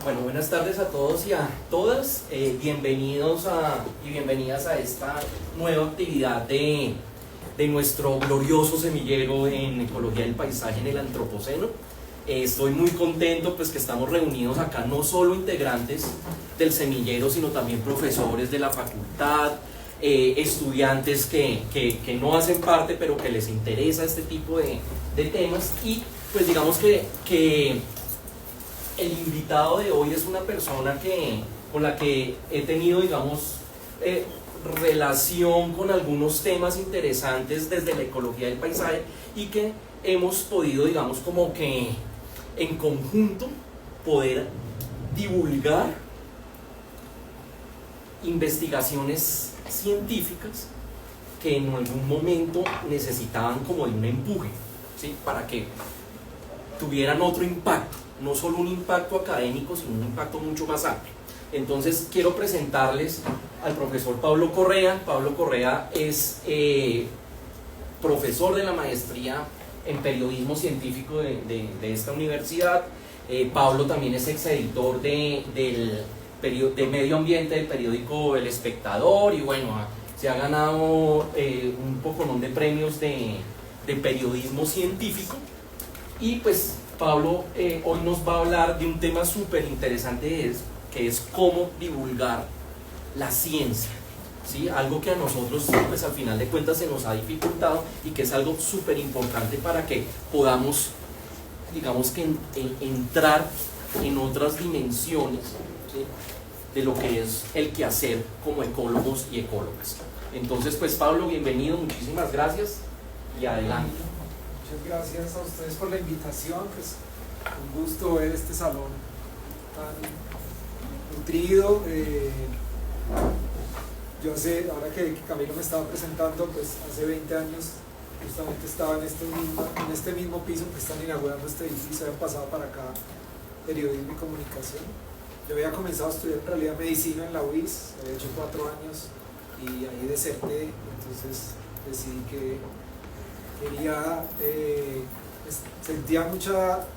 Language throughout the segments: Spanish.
Bueno, buenas tardes a todos y a todas. Bienvenidos y bienvenidas a esta nueva actividad de nuestro glorioso semillero en Ecología del Paisaje en el Antropoceno. Estoy muy contento pues que estamos reunidos acá, no solo integrantes del semillero, sino también profesores de la facultad, estudiantes que no hacen parte, pero que les interesa este tipo de temas. Y pues digamos que el invitado de hoy es una persona con la que he tenido, digamos, relación con algunos temas interesantes desde la ecología del paisaje y que hemos podido, digamos, como que en conjunto poder divulgar investigaciones científicas que en algún momento necesitaban como de un empuje, ¿sí? Para que tuvieran otro impacto, no solo un impacto académico, sino un impacto mucho más amplio. Entonces quiero presentarles al profesor Pablo Correa. Pablo Correa es profesor de la maestría en periodismo científico de esta universidad. Pablo también es exeditor de medio ambiente del periódico El Espectador y bueno, se ha ganado un poconón de premios de periodismo científico. Y pues Pablo hoy nos va a hablar de un tema súper interesante que es cómo divulgar la ciencia, ¿sí? Algo que a nosotros pues al final de cuentas se nos ha dificultado y que es algo súper importante para que podamos, digamos que entrar en otras dimensiones, ¿sí? De lo que es el quehacer como ecólogos y ecólogas. Entonces pues Pablo, bienvenido, muchísimas gracias y adelante. Muchas gracias a ustedes por la invitación, pues un gusto ver este salón tan nutrido. Yo sé, ahora que Camilo me estaba presentando, pues hace 20 años justamente estaba en este mismo piso que están inaugurando este edificio, había pasado para acá periodismo y comunicación. Yo había comenzado a estudiar en realidad medicina en la UIS, había hecho 4 años y ahí deserté, entonces decidí que quería,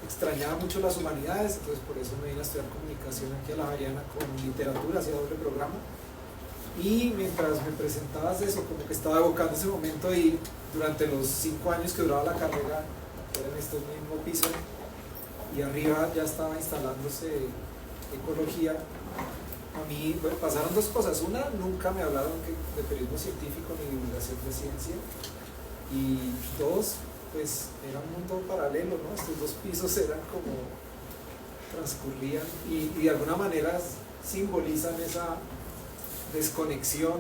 extrañaba mucho las humanidades, entonces por eso me vine a estudiar comunicación aquí a la Javeriana con literatura, hacía doble programa. Y mientras me presentabas eso, como que estaba evocando ese momento y durante los 5 años que duraba la carrera, era en este mismo piso, y arriba ya estaba instalándose ecología. A mí pasaron 2 cosas. Una, nunca me hablaron de periodismo científico ni divulgación de ciencia. Y 2, pues era un mundo paralelo, ¿no? Estos 2 pisos eran como transcurrían y de alguna manera simbolizan esa desconexión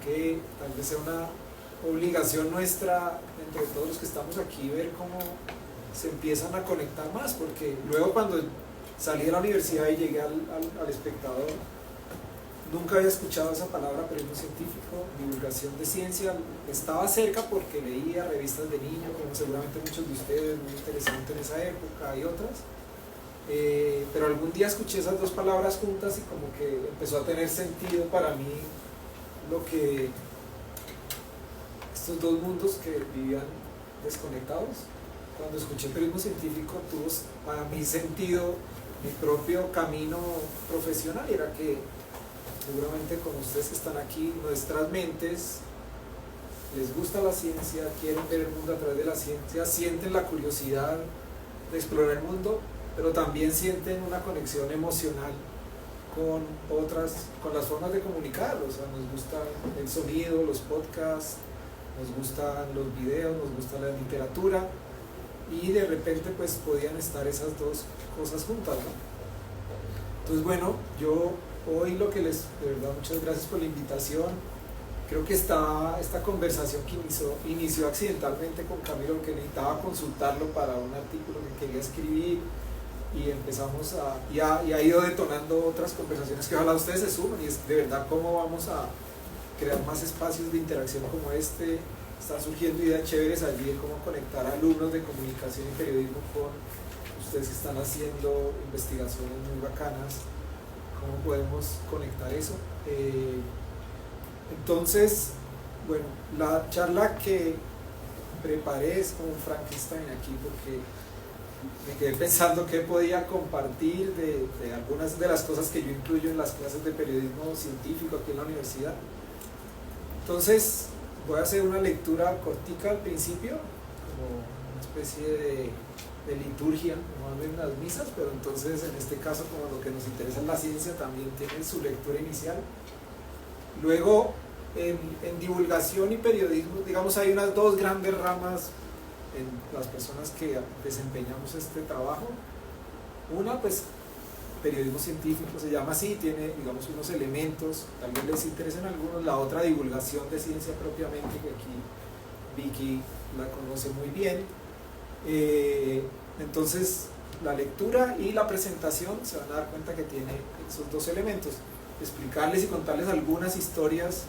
que tal vez sea una obligación nuestra entre todos los que estamos aquí, ver cómo se empiezan a conectar más, porque luego cuando salí de la universidad y llegué al Espectador, nunca había escuchado esa palabra, periodismo científico, divulgación de ciencia. Estaba cerca porque leía revistas de niños, como seguramente muchos de ustedes, muy interesante en esa época y otras. Pero algún día escuché esas 2 palabras juntas y como que empezó a tener sentido para mí lo que estos 2 mundos que vivían desconectados. Cuando escuché periodismo científico tuvo para mí sentido mi propio camino profesional, y era que seguramente como ustedes que están aquí, nuestras mentes les gusta la ciencia, quieren ver el mundo a través de la ciencia, sienten la curiosidad de explorar el mundo, pero también sienten una conexión emocional con las formas de comunicar. O sea, nos gusta el sonido, los podcasts, nos gustan los videos, nos gusta la literatura, y de repente pues podían estar esas 2 cosas juntas, ¿no? Entonces bueno, yo hoy de verdad, muchas gracias por la invitación. Creo que esta conversación que inició accidentalmente con Camilo, que necesitaba consultarlo para un artículo que quería escribir, y empezamos y ha ido detonando otras conversaciones que ojalá ustedes se sumen, y es de verdad cómo vamos a crear más espacios de interacción como este. Están surgiendo ideas chéveres allí de cómo conectar alumnos de comunicación y periodismo con ustedes que están haciendo investigaciones muy bacanas. ¿Cómo podemos conectar eso? Entonces, bueno, la charla que preparé es como un Frankenstein aquí, porque me quedé pensando qué podía compartir de algunas de las cosas que yo incluyo en las clases de periodismo científico aquí en la universidad. Entonces voy a hacer una lectura cortica al principio, como una especie de liturgia, como en las misas, pero entonces en este caso, como lo que nos interesa es la ciencia, también tiene su lectura inicial. Luego, en divulgación y periodismo, digamos, hay unas dos grandes ramas en las personas que desempeñamos este trabajo. Una, pues, periodismo científico, se llama así, tiene, digamos, unos elementos, tal vez les interesen algunos. La otra, divulgación de ciencia propiamente, que aquí Vicky la conoce muy bien. Entonces, la lectura y la presentación se van a dar cuenta que tiene esos dos elementos: explicarles y contarles algunas historias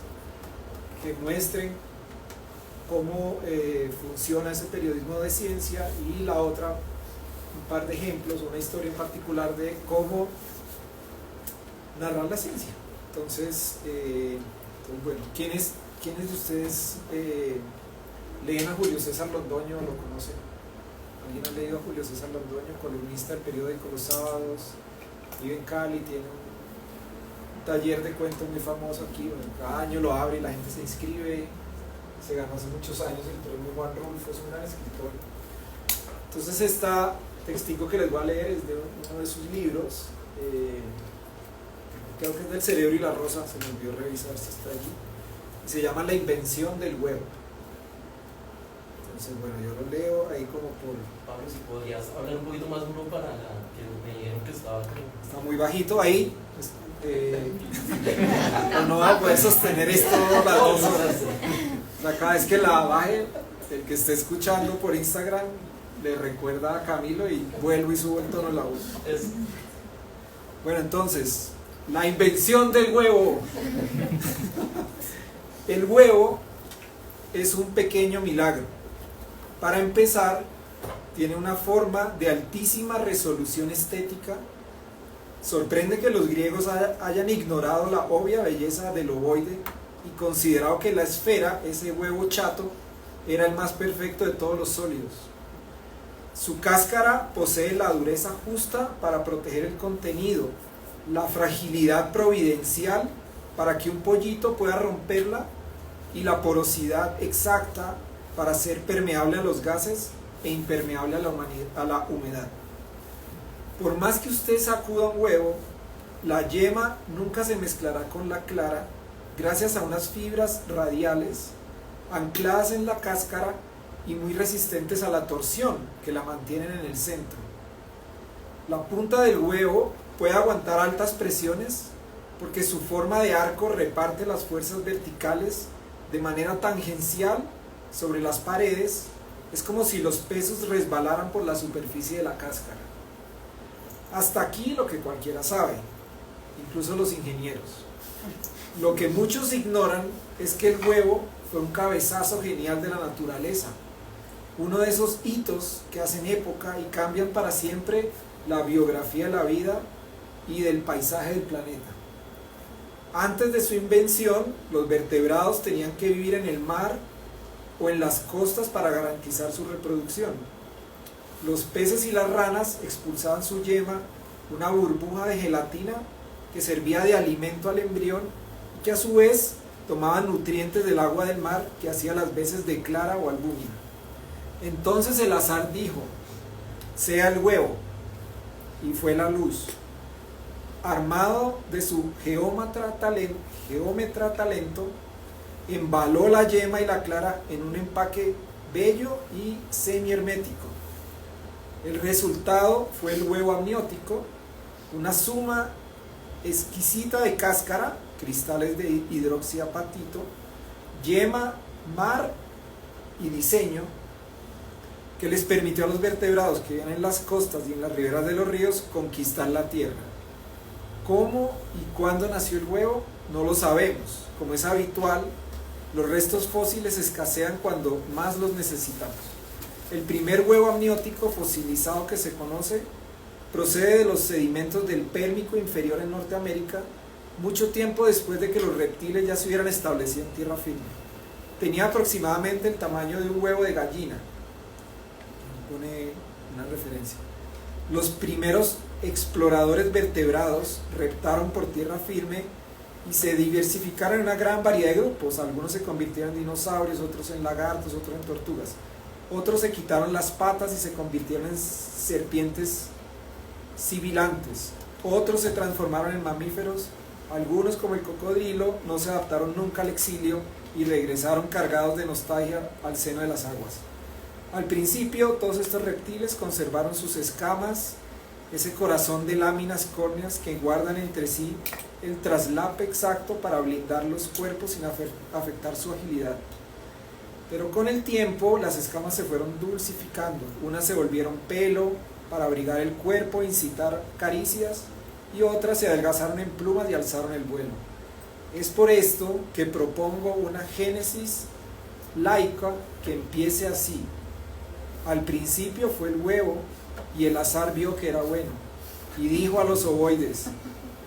que muestren cómo funciona ese periodismo de ciencia, y la otra, un par de ejemplos, una historia en particular de cómo narrar la ciencia. Entonces, bueno, ¿quiénes de ustedes leen a Julio César Londoño o lo conocen? ¿Alguien ha leído a Julio César Londoño, columnista del periódico Los Sábados? Vive en Cali, tiene un taller de cuentos muy famoso aquí, bueno, cada año lo abre y la gente se inscribe. Se ganó hace muchos años el premio Juan Rulfo, es un gran escritor. Entonces, este textico que les voy a leer es de uno de sus libros, creo que es del Cerebro y la Rosa, se me olvidó revisar si está allí, y se llama La invención del huevo. Entonces, bueno, yo lo leo ahí como por... Pablo, si podrías hablar un poquito más duro para que me dijeron que estaba... Está muy bajito ahí. No va a poder sostener esto las 2 horas. O sea, cada vez que la baje, el que esté escuchando por Instagram le recuerda a Camilo y vuelvo y subo el tono de la voz. Bueno, entonces, la invención del huevo. El huevo es un pequeño milagro. Para empezar, tiene una forma de altísima resolución estética. Sorprende que los griegos hayan ignorado la obvia belleza del ovoide y considerado que la esfera, ese huevo chato, era el más perfecto de todos los sólidos. Su cáscara posee la dureza justa para proteger el contenido, la fragilidad providencial para que un pollito pueda romperla, y la porosidad exacta para ser permeable a los gases e impermeable a la humedad. Por más que usted sacuda un huevo, la yema nunca se mezclará con la clara, gracias a unas fibras radiales ancladas en la cáscara y muy resistentes a la torsión que la mantienen en el centro. La punta del huevo puede aguantar altas presiones porque su forma de arco reparte las fuerzas verticales de manera tangencial sobre las paredes. Es como si los pesos resbalaran por la superficie de la cáscara. Hasta aquí lo que cualquiera sabe, incluso los ingenieros. Lo que muchos ignoran es que el huevo fue un cabezazo genial de la naturaleza, uno de esos hitos que hacen época y cambian para siempre la biografía de la vida y del paisaje del planeta. Antes de su invención, los vertebrados tenían que vivir en el mar o en las costas para garantizar su reproducción. Los peces y las ranas expulsaban su yema, una burbuja de gelatina que servía de alimento al embrión y que a su vez tomaban nutrientes del agua del mar que hacía las veces de clara o albúmina. Entonces el azar dijo: sea el huevo, y fue la luz. Armado de su geómetra talento, embaló la yema y la clara en un empaque bello y semi-hermético. El resultado fue el huevo amniótico, una suma exquisita de cáscara, cristales de hidroxiapatito, yema, mar y diseño, que les permitió a los vertebrados que vivían en las costas y en las riberas de los ríos conquistar la tierra. ¿Cómo y cuándo nació el huevo? No lo sabemos. Como es habitual, los restos fósiles escasean cuando más los necesitamos. El primer huevo amniótico fosilizado que se conoce procede de los sedimentos del Pérmico inferior en Norteamérica, mucho tiempo después de que los reptiles ya se hubieran establecido en tierra firme. Tenía aproximadamente el tamaño de un huevo de gallina. Pone una referencia. Los primeros exploradores vertebrados reptaron por tierra firme y se diversificaron en una gran variedad de grupos. Algunos se convirtieron en dinosaurios, otros en lagartos, otros en tortugas. Otros se quitaron las patas y se convirtieron en serpientes sibilantes. Otros se transformaron en mamíferos. Algunos, como el cocodrilo, no se adaptaron nunca al exilio y regresaron cargados de nostalgia al seno de las aguas. Al principio, todos estos reptiles conservaron sus escamas, ese corazón de láminas córneas que guardan entre sí el traslape exacto para blindar los cuerpos sin afectar su agilidad. Pero con el tiempo, las escamas se fueron dulcificando. Unas se volvieron pelo para abrigar el cuerpo e incitar caricias, y otras se adelgazaron en plumas y alzaron el vuelo. Es por esto que propongo una génesis laica que empiece así. Al principio fue el huevo, y el azar vio que era bueno, y dijo a los ovoides: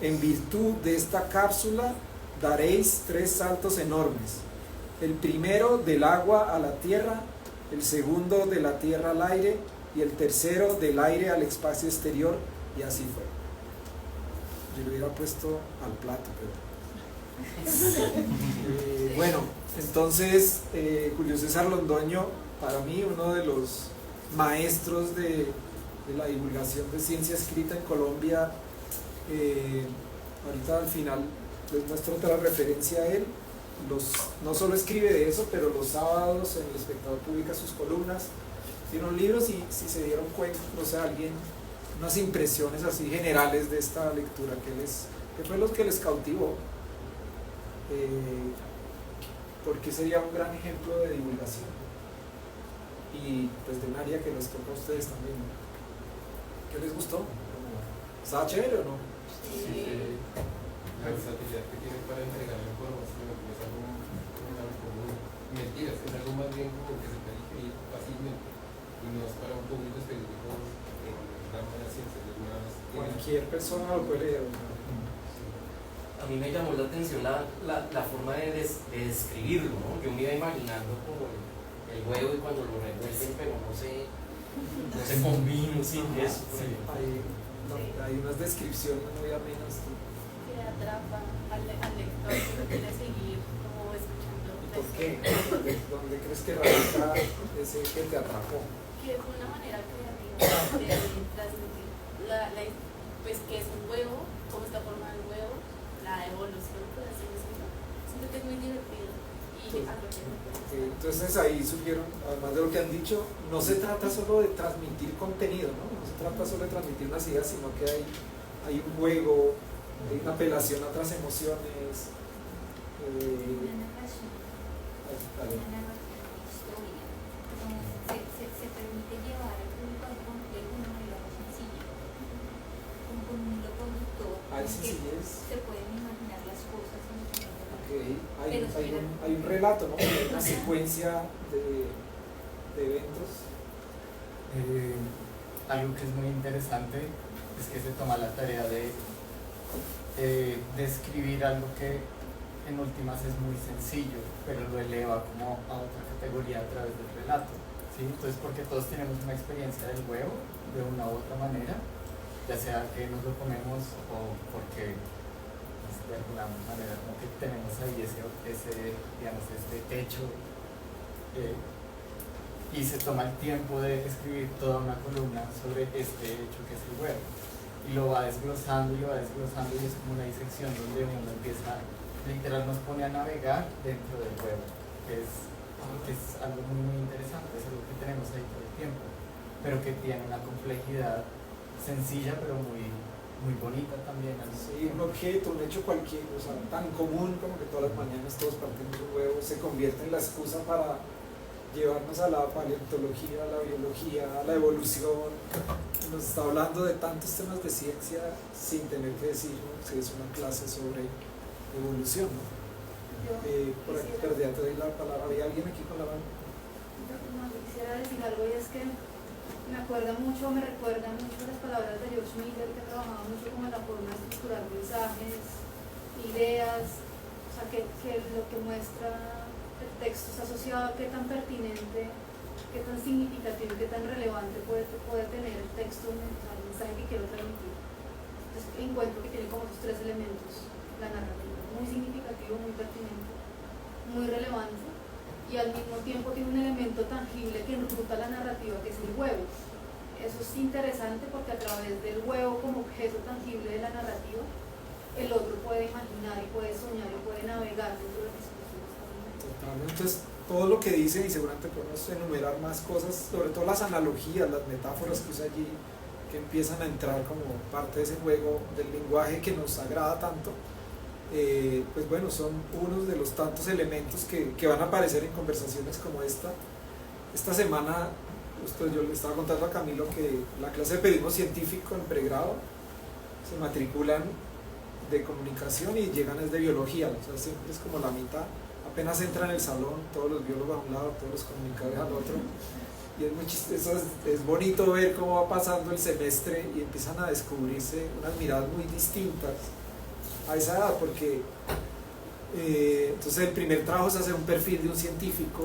en virtud de esta cápsula daréis 3 saltos enormes, el primero del agua a la tierra, el segundo de la tierra al aire, y el tercero del aire al espacio exterior. Y así fue. Yo le hubiera puesto al plato, pero bueno, entonces Julio César Londoño, para mí uno de los maestros de la divulgación de ciencia escrita en Colombia. Ahorita al final les muestro otra referencia a él. No solo escribe de eso, pero los sábados en El Espectador publica sus columnas, tiene unos libros, y si se dieron cuenta, o sea, unas impresiones así generales de esta lectura que fue lo que les cautivó, porque sería un gran ejemplo de divulgación y pues de un área que les toca a ustedes también. ¿Qué les gustó? ¿Estaba chévere o no? Sí. La versatilidad que tiene para entregar la información no es algo común. Mentiras, es algo más bien como que se puede digerir fácilmente y no es para un público específico en la rama de las ciencias. Cualquier persona lo puede leer. A mí me llamó la atención la forma de describirlo, ¿no? Yo me iba imaginando como el huevo y cuando lo revuelven, pero no se combina, sí, eso. Sí. Hay unas descripciones muy amenas. Que atrapa al lector que lo quiere seguir como escuchando. ¿Por qué? ¿Dónde crees que radica ese que te atrapó? Que fue una manera creativa de transmitir pues que es un huevo, cómo está formado el huevo, la evolución, por así decirlo. Siento que es muy divertido y entonces ahí surgieron, además de lo que han dicho, no se trata solo de transmitir contenido, no se trata solo de transmitir unas ideas, sino que hay un juego, hay una apelación a otras emociones. Se permite llevar el público al complejo de una manera más sencilla, con un hilo conductor que se pueden imaginar las cosas en el Hay un relato, ¿no? Hay una secuencia de eventos. Algo que es muy interesante es que se toma la tarea de describir algo que en últimas es muy sencillo, pero lo eleva como a otra categoría a través del relato, ¿sí? Entonces, porque todos tenemos una experiencia del huevo de una u otra manera, ya sea que nos lo comemos o porque de alguna manera como que tenemos ahí este techo, y se toma el tiempo de escribir toda una columna sobre este hecho que es el huevo, y lo va desglosando y es como una disección donde uno empieza, literal nos pone a navegar dentro del huevo, que es algo muy interesante, es algo que tenemos ahí todo el tiempo, pero que tiene una complejidad sencilla pero muy bonita también. Sí, un objeto, un hecho cualquiera, o sea, tan común como que todas las mañanas todos partimos un huevo, se convierte en la excusa para llevarnos a la paleontología, a la biología, a la evolución. Nos está hablando de tantos temas de ciencia sin tener que decir, ¿no? Si es una clase sobre evolución, ¿no? Por aquí, perdí, te doy la palabra. ¿Hay alguien aquí con la mano? No, yo quisiera decir algo, y es que me recuerda mucho las palabras de George Miller, que trabajaba mucho como en la forma de estructurar mensajes, ideas, o sea, que lo que muestra el texto está asociado a qué tan pertinente qué tan significativo y qué tan relevante puede tener el texto, el mensaje que quiero transmitir. Entonces encuentro que tiene como esos tres elementos, la narrativa, muy significativo, muy pertinente, muy relevante, y al mismo tiempo tiene un elemento tangible que enruta la narrativa, que es el huevo. Eso es interesante porque a través del huevo como objeto tangible de la narrativa, el otro puede imaginar y puede soñar y puede navegar dentro de la discusión. Totalmente. Entonces, todo lo que dice, y seguramente podemos enumerar más cosas, sobre todo las analogías, las metáforas que usa allí, que empiezan a entrar como parte de ese juego del lenguaje que nos agrada tanto, pues bueno, son unos de los tantos elementos que van a aparecer en conversaciones como esta. Esta semana, justo yo le estaba contando a Camilo que la clase de periodismo científico en pregrado se matriculan de comunicación y llegan desde biología, o sea, siempre es como la mitad. Apenas entran en el salón, todos los biólogos a un lado, todos los comunicadores al otro, y es muy chistoso, es bonito ver cómo va pasando el semestre y empiezan a descubrirse unas miradas muy distintas a esa edad, porque entonces el primer trabajo es hacer un perfil de un científico,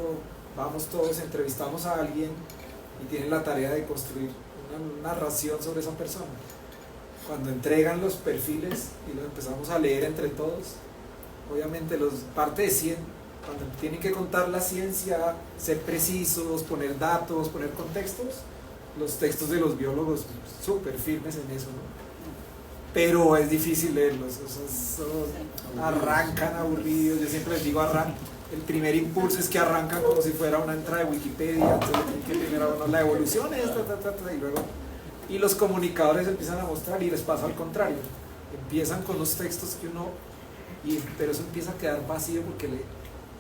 vamos todos, entrevistamos a alguien y tienen la tarea de construir una narración sobre esa persona. Cuando entregan los perfiles y los empezamos a leer entre todos, obviamente parte de 100, cuando tienen que contar la ciencia, ser precisos, poner datos, poner contextos, los textos de los biólogos súper firmes en eso, ¿no? Pero es difícil leerlos, o sea, arrancan aburridos, yo siempre les digo el primer impulso es que arrancan como si fuera una entrada de Wikipedia, entonces que primero la evolución es, y luego, y los comunicadores empiezan a mostrar y les pasa al contrario, empiezan con los textos que uno, pero eso empieza a quedar vacío porque le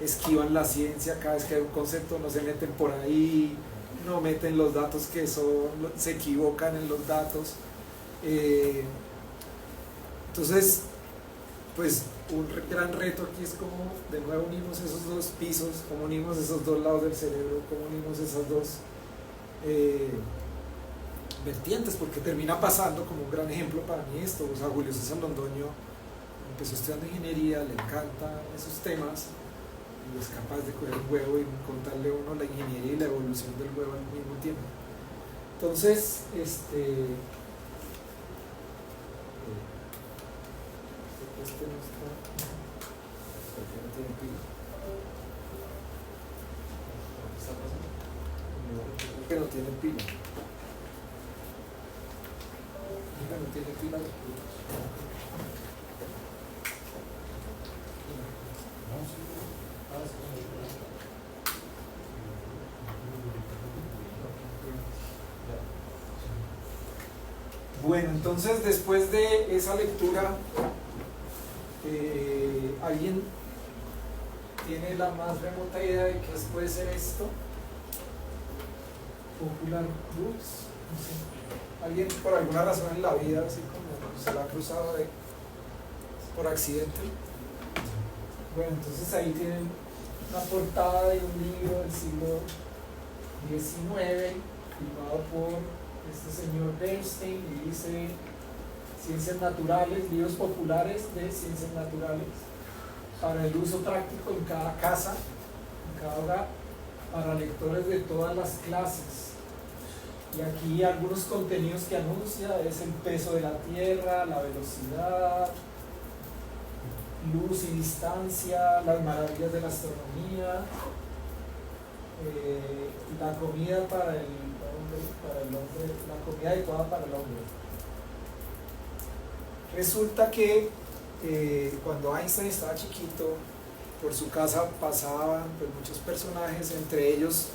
esquivan la ciencia, cada vez que hay un concepto no se meten por ahí, no meten los datos que son, se equivocan en los datos. Entonces, pues un gran reto aquí es como de nuevo unimos esos dos pisos, como unimos esos dos lados del cerebro, como unimos esas dos vertientes, porque termina pasando como un gran ejemplo para mí esto. O sea, Julio César Londoño empezó estudiando ingeniería, le encantan esos temas y es capaz de coger un huevo y contarle a uno la ingeniería y la evolución del huevo al mismo tiempo. Entonces, este no está, porque no tiene pila. ¿Qué está pasando? No, creo que no tiene pila. Mira, no tiene pila. Bueno, entonces después de esa lectura, ¿alguien tiene la más remota idea de qué puede ser esto? Popular Books, no sé. ¿Alguien por alguna razón en la vida, así como se la ha cruzado por accidente? Bueno, entonces ahí tienen una portada de un libro del siglo XIX, firmado por este señor Bernstein, y dice Ciencias Naturales, libros populares de ciencias naturales, para el uso práctico en cada casa, en cada hogar, para lectores de todas las clases. Y aquí algunos contenidos que anuncia es el peso de la Tierra, la velocidad, luz y distancia, las maravillas de la astronomía, la comida para el hombre, la comida adecuada para el hombre. Resulta que cuando Einstein estaba chiquito, por su casa pasaban pues, muchos personajes, entre ellos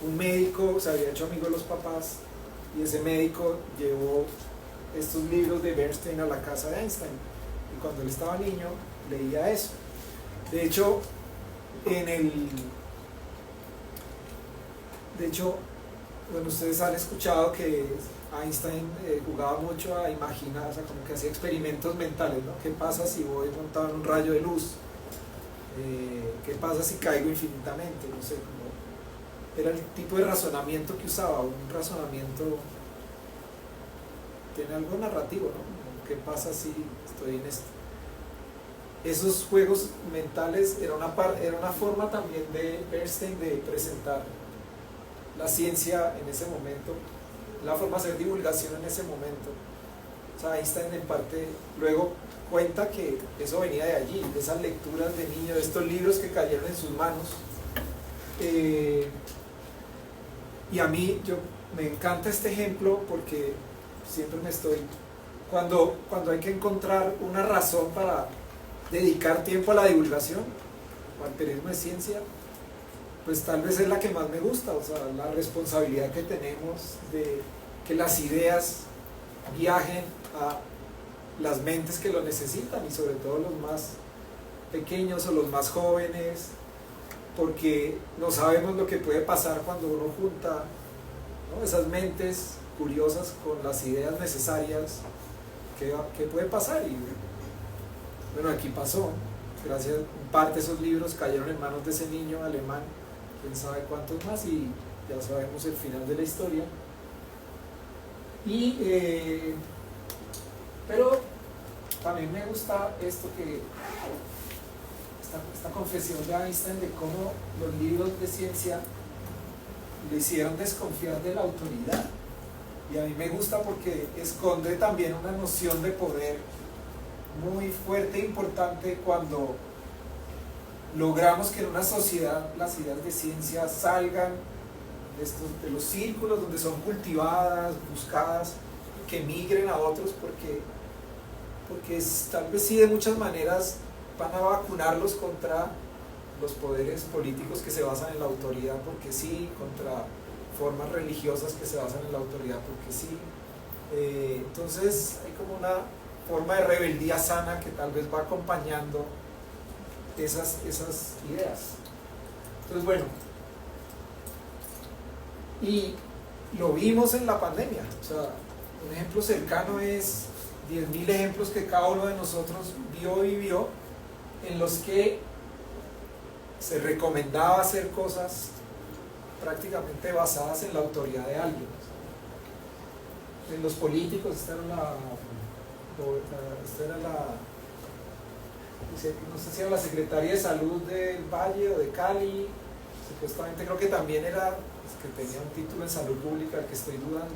un médico, se había hecho amigo de los papás, y ese médico llevó estos libros de Bernstein a la casa de Einstein, y cuando él estaba niño leía eso. De hecho, bueno, ustedes han escuchado que Einstein jugaba mucho a imaginar, o sea, como que hacía experimentos mentales, ¿no? ¿Qué pasa si voy montado en un rayo de luz? ¿Qué pasa si caigo infinitamente? No sé, como era el tipo de razonamiento que usaba, un razonamiento, tiene algo narrativo, ¿no? ¿Qué pasa si estoy en esto? Esos juegos mentales era una forma también de Bernstein de presentar la ciencia en ese momento, la forma de hacer divulgación en ese momento. O sea, Einstein en parte luego cuenta que eso venía de allí, de esas lecturas de niño, de estos libros que cayeron en sus manos. Y a mí me encanta este ejemplo porque siempre cuando hay que encontrar una razón para dedicar tiempo a la divulgación o al periodismo de ciencia, pues tal vez es la que más me gusta, o sea, la responsabilidad que tenemos de que las ideas viajen a las mentes que lo necesitan y sobre todo los más pequeños o los más jóvenes, porque no sabemos lo que puede pasar cuando uno junta, ¿no?, esas mentes curiosas con las ideas necesarias. ¿Qué puede pasar? Y bueno, aquí pasó, gracias, en parte esos libros cayeron en manos de ese niño alemán, quién sabe cuántos más, y ya sabemos el final de la historia. Pero también me gusta esta confesión de Einstein de cómo los libros de ciencia le hicieron desconfiar de la autoridad. Y a mí me gusta porque esconde también una noción de poder muy fuerte e importante cuando logramos que en una sociedad las ideas de ciencia salgan de los círculos donde son cultivadas, buscadas, que migren a otros, porque tal vez sí de muchas maneras van a vacunarlos contra los poderes políticos que se basan en la autoridad, porque sí, contra formas religiosas que se basan en la autoridad, porque sí. Entonces hay como una forma de rebeldía sana que tal vez va acompañando esas ideas. Entonces, bueno, y lo vimos en la pandemia. O sea, un ejemplo cercano es 10.000 ejemplos que cada uno de nosotros vio y vivió, en los que se recomendaba hacer cosas prácticamente basadas en la autoridad de alguien. En los políticos, esta era no sé si era la Secretaría de Salud del Valle o de Cali, supuestamente creo que también era, que tenía un título en salud pública, al que estoy dudando.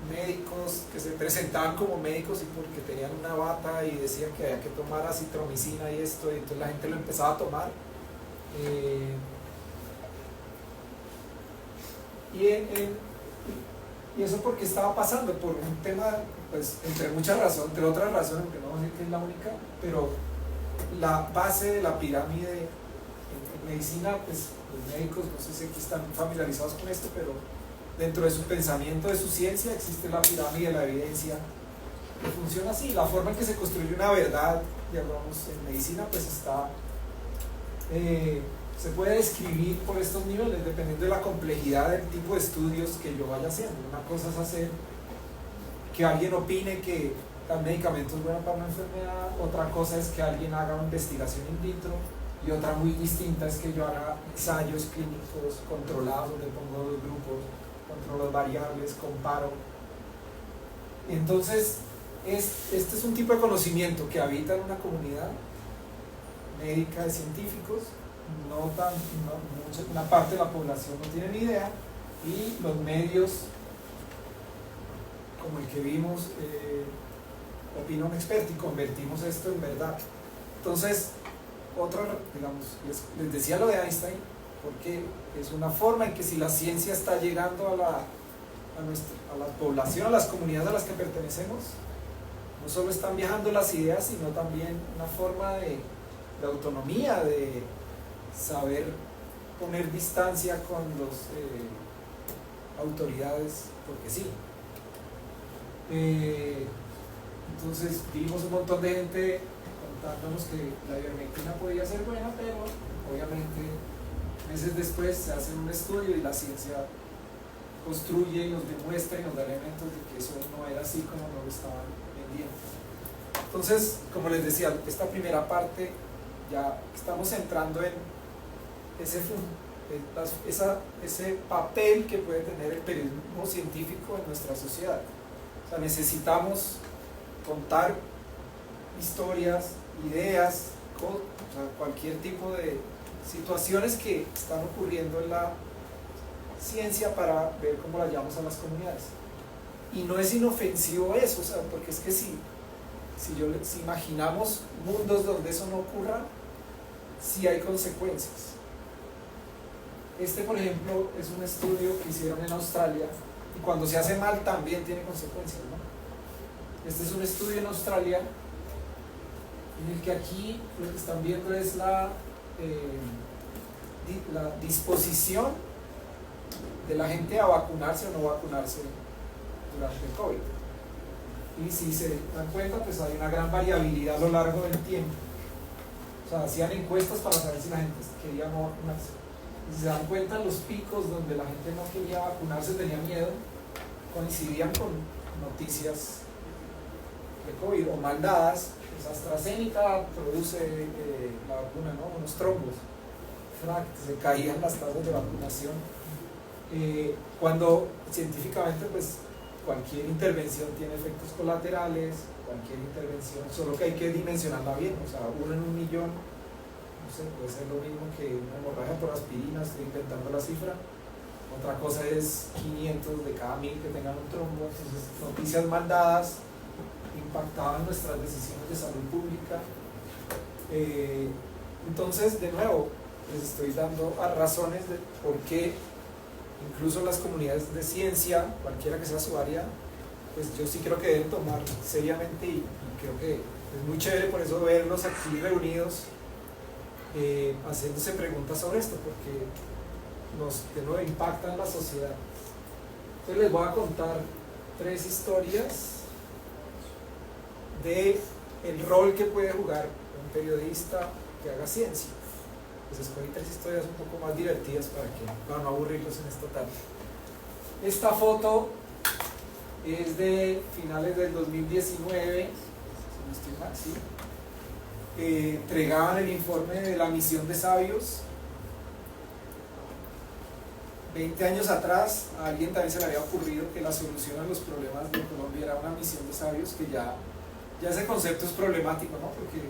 Médicos que se presentaban como médicos y porque tenían una bata y decían que había que tomar acitromicina y esto, y entonces la gente lo empezaba a tomar. Y eso porque estaba pasando por un tema, pues entre muchas razones, entre otras razones, que no voy a decir que es la única, pero la base de la pirámide en medicina, pues los médicos, no sé si aquí están familiarizados con esto, pero dentro de su pensamiento, de su ciencia, existe la pirámide de la evidencia, que funciona así. La forma en que se construye una verdad, digamos, en medicina, pues está, se puede describir por estos niveles, dependiendo de la complejidad del tipo de estudios que yo vaya haciendo. Una cosa es hacer que alguien opine que el medicamento es bueno para una enfermedad, otra cosa es que alguien haga una investigación in vitro, y otra muy distinta es que yo haga ensayos clínicos controlados, donde pongo dos grupos, controlo variables, comparo. Entonces, este es un tipo de conocimiento que habita en una comunidad médica de científicos. Una parte de la población no tiene ni idea, y los medios como el que vimos opina un experto y convertimos esto en verdad. Entonces, digamos, les decía lo de Einstein porque es una forma en que si la ciencia está llegando a la población, a las comunidades a las que pertenecemos, no solo están viajando las ideas, sino también una forma de autonomía, de saber poner distancia con las autoridades, porque sí. Entonces vimos un montón de gente contándonos que la ivermectina podía ser buena, pero obviamente meses después se hace un estudio y la ciencia construye y nos demuestra y nos da elementos de que eso no era así como nos lo estaban vendiendo. Entonces, como les decía, esta primera parte ya estamos entrando en ese papel que puede tener el periodismo científico en nuestra sociedad. O sea, necesitamos contar historias, ideas, o sea, cualquier tipo de situaciones que están ocurriendo en la ciencia para ver cómo la llevamos a las comunidades. Y no es inofensivo eso, o sea, porque es que si imaginamos mundos donde eso no ocurra, sí hay consecuencias. Este, por ejemplo, es un estudio que hicieron en Australia, y cuando se hace mal también tiene consecuencias, ¿no? Este es un estudio en Australia en el que aquí lo que están viendo es la disposición de la gente a vacunarse o no vacunarse durante el COVID. Y si se dan cuenta, pues hay una gran variabilidad a lo largo del tiempo. O sea, hacían encuestas para saber si la gente quería no vacunarse. Y si se dan cuenta, los picos donde la gente no quería vacunarse, tenía miedo, coincidían con noticias de COVID o mal dadas. Pues AstraZeneca produce la vacuna, ¿no? Unos trombos, se caían las tasas de vacunación. Cuando científicamente, pues cualquier intervención tiene efectos colaterales, cualquier intervención, solo que hay que dimensionarla bien, o sea, 1 en 1 millón, no sé, puede ser lo mismo que una hemorragia por aspirina, estoy inventando la cifra. Otra cosa es 500 de cada 1000 que tengan un trombo. Entonces, noticias mal dadas impactaban nuestras decisiones de salud pública. Entonces, de nuevo, les estoy dando razones de por qué incluso las comunidades de ciencia, cualquiera que sea su área, pues yo sí creo que deben tomar seriamente, y creo que es muy chévere por eso verlos aquí reunidos haciéndose preguntas sobre esto, porque de nuevo impacta en la sociedad. Entonces les voy a contar 3 historias de el rol que puede jugar un periodista que haga ciencia. Pues escogí 3 historias un poco más divertidas para no aburrirlos en esta tarde. Esta foto es de finales del 2019, si no estoy mal, sí. Entregaban el informe de la misión de sabios. 20 años atrás a alguien también se le había ocurrido que la solución a los problemas de Colombia era una misión de sabios, que ya ese concepto es problemático, ¿no? Porque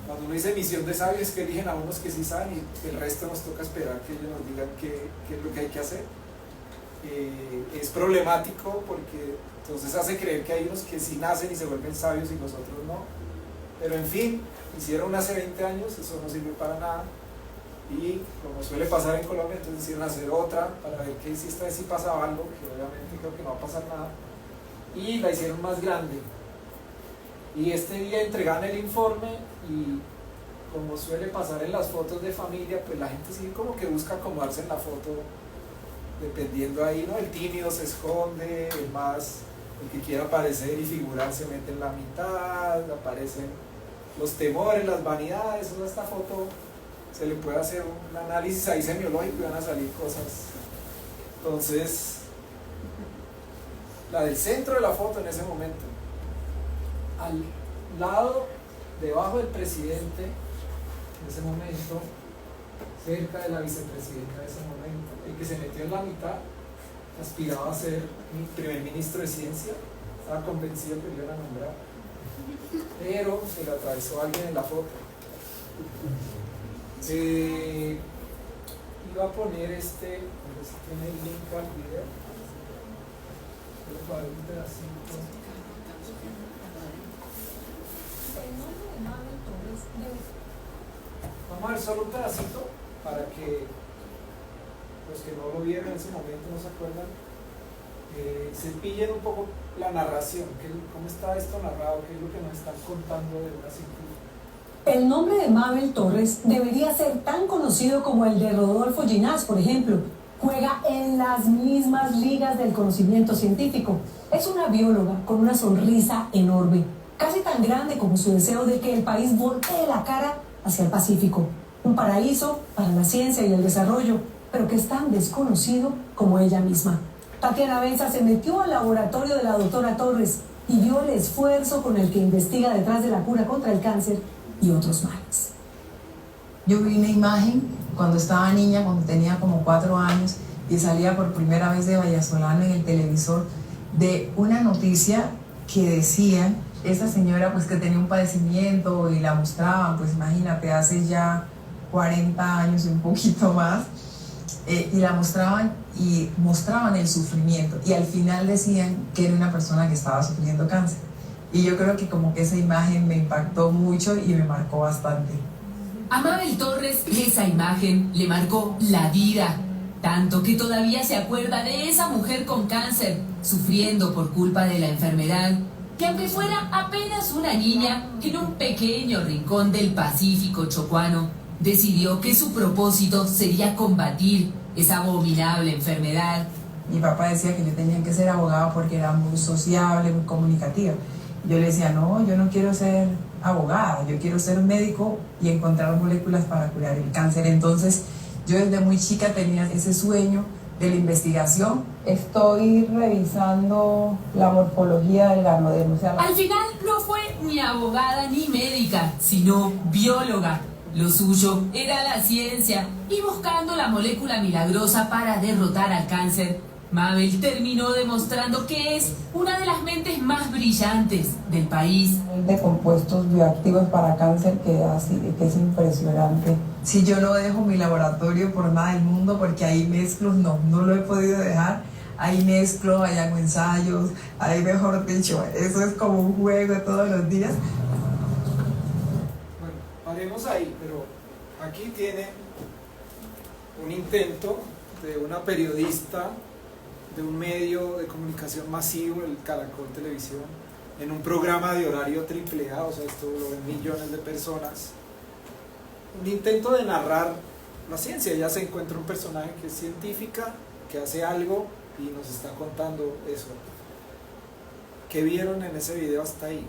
cuando uno dice misión de sabios es que eligen a unos que sí saben y el resto nos toca esperar que ellos nos digan qué es lo que hay que hacer. Es problemático porque entonces hace creer que hay unos que sí nacen y se vuelven sabios y nosotros no. Pero en fin, hicieron hace 20 años, eso no sirve para nada. Y como suele pasar en Colombia, entonces hicieron hacer otra para ver que si esta vez sí pasaba algo, que obviamente creo que no va a pasar nada. Y la hicieron más grande. Y este día entregaban el informe y, como suele pasar en las fotos de familia, pues la gente sí como que busca acomodarse en la foto dependiendo ahí, ¿no? El tímido se esconde, el que quiera aparecer y figurar se mete en la mitad, aparecen los temores, las vanidades. En esta foto se le puede hacer un análisis ahí semiológico y van a salir cosas. Entonces, la del centro de la foto en ese momento, al lado, debajo del presidente, en ese momento, cerca de la vicepresidenta de ese momento, el que se metió en la mitad, aspiraba a ser mi primer ministro de ciencia, estaba convencido que lo iban a nombrar, pero se le atravesó a alguien en la foto. Iba a poner a ver si tiene el link al video. Un pedacito. Vamos a ver solo un pedacito para que los que no lo vieron en ese momento, no se acuerdan, se pillen un poco la narración, cómo está esto narrado, qué es lo que nos están contando de una científica. El nombre de Mabel Torres debería ser tan conocido como el de Rodolfo Ginás, por ejemplo. Juega en las mismas ligas del conocimiento científico. Es una bióloga con una sonrisa enorme, casi tan grande como su deseo de que el país voltee la cara hacia el Pacífico. Un paraíso para la ciencia y el desarrollo, pero que es tan desconocido como ella misma. Tatiana Benza se metió al laboratorio de la doctora Torres y vio el esfuerzo con el que investiga detrás de la cura contra el cáncer y otros males. Yo vi una imagen cuando estaba niña, cuando tenía como 4 años, y salía por primera vez de Vallasolano en el televisor, de una noticia que decía, esa señora pues que tenía un padecimiento y la mostraban, pues imagínate, hace ya 40 años y un poquito más, y la mostraban y mostraban el sufrimiento, y al final decían que era una persona que estaba sufriendo cáncer. Y yo creo que como que esa imagen me impactó mucho y me marcó bastante. A Mabel Torres esa imagen le marcó la vida, tanto que todavía se acuerda de esa mujer con cáncer, sufriendo por culpa de la enfermedad, que aunque fuera apenas una niña, en un pequeño rincón del Pacífico chocuano, decidió que su propósito sería combatir esa abominable enfermedad. Mi papá decía que yo tenía que ser abogada porque era muy sociable, muy comunicativa. Yo le decía, no, yo no quiero ser abogada, yo quiero ser médico y encontrar moléculas para curar el cáncer. Entonces, yo desde muy chica tenía ese sueño de la investigación. Estoy revisando la morfología del ganodermo. Al final no fue ni abogada ni médica, sino bióloga. Lo suyo era la ciencia, y buscando la molécula milagrosa para derrotar al cáncer, Mabel terminó demostrando que es una de las mentes más brillantes del país. De compuestos bioactivos para cáncer que es impresionante. Si yo no dejo mi laboratorio por nada del mundo, porque ahí mezclo, no lo he podido dejar. Ahí mezclo, ahí hago ensayos, ahí mejor dicho, eso es como un juego todos los días. Bueno, paremos ahí, pero aquí tiene un intento de una periodista de un medio de comunicación masivo, el Caracol Televisión, en un programa de horario AAA, o sea, esto lo ven millones de personas, un intento de narrar la ciencia. Ella se encuentra un personaje que es científica, que hace algo y nos está contando eso. ¿Qué vieron en ese video hasta ahí?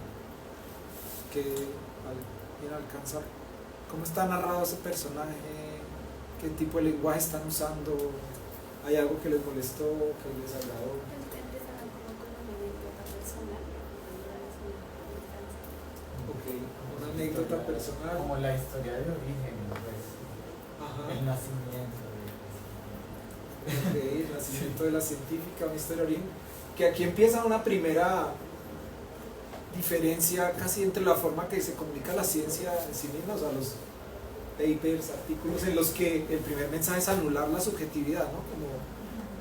¿Quién alcanza? ¿Cómo está narrado ese personaje? ¿Qué tipo de lenguaje están usando? ¿Hay algo que les molestó, que les agradó? Ok, una anécdota personal. Como la historia de origen, pues. Ajá. El nacimiento. Ok, el nacimiento de la científica, una historia de origen. Que aquí empieza una primera diferencia casi entre la forma que se comunica la ciencia en sí misma, o sea, los papers, artículos en los que el primer mensaje es anular la subjetividad, ¿no? Como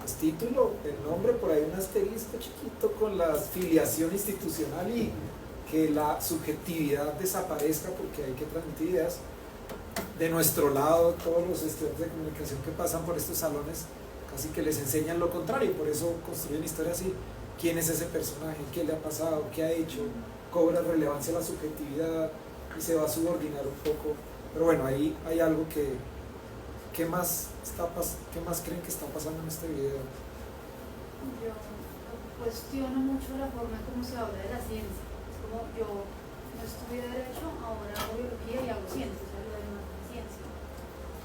pues, título, el nombre, por ahí un asterisco chiquito con la filiación institucional y que la subjetividad desaparezca porque hay que transmitir ideas. De nuestro lado, todos los estudiantes de comunicación que pasan por estos salones casi que les enseñan lo contrario, por eso construyen historias así. ¿Quién es ese personaje? ¿Qué le ha pasado? ¿Qué ha hecho? Cobra relevancia la subjetividad y se va a subordinar un poco. Pero bueno, ahí hay algo que... ¿Qué más creen que está pasando en este video? Yo cuestiono mucho la forma en cómo se habla de la ciencia. Es como yo no estudié Derecho, ahora hago Biología y hago Ciencias, o sea, lo demás es ciencia.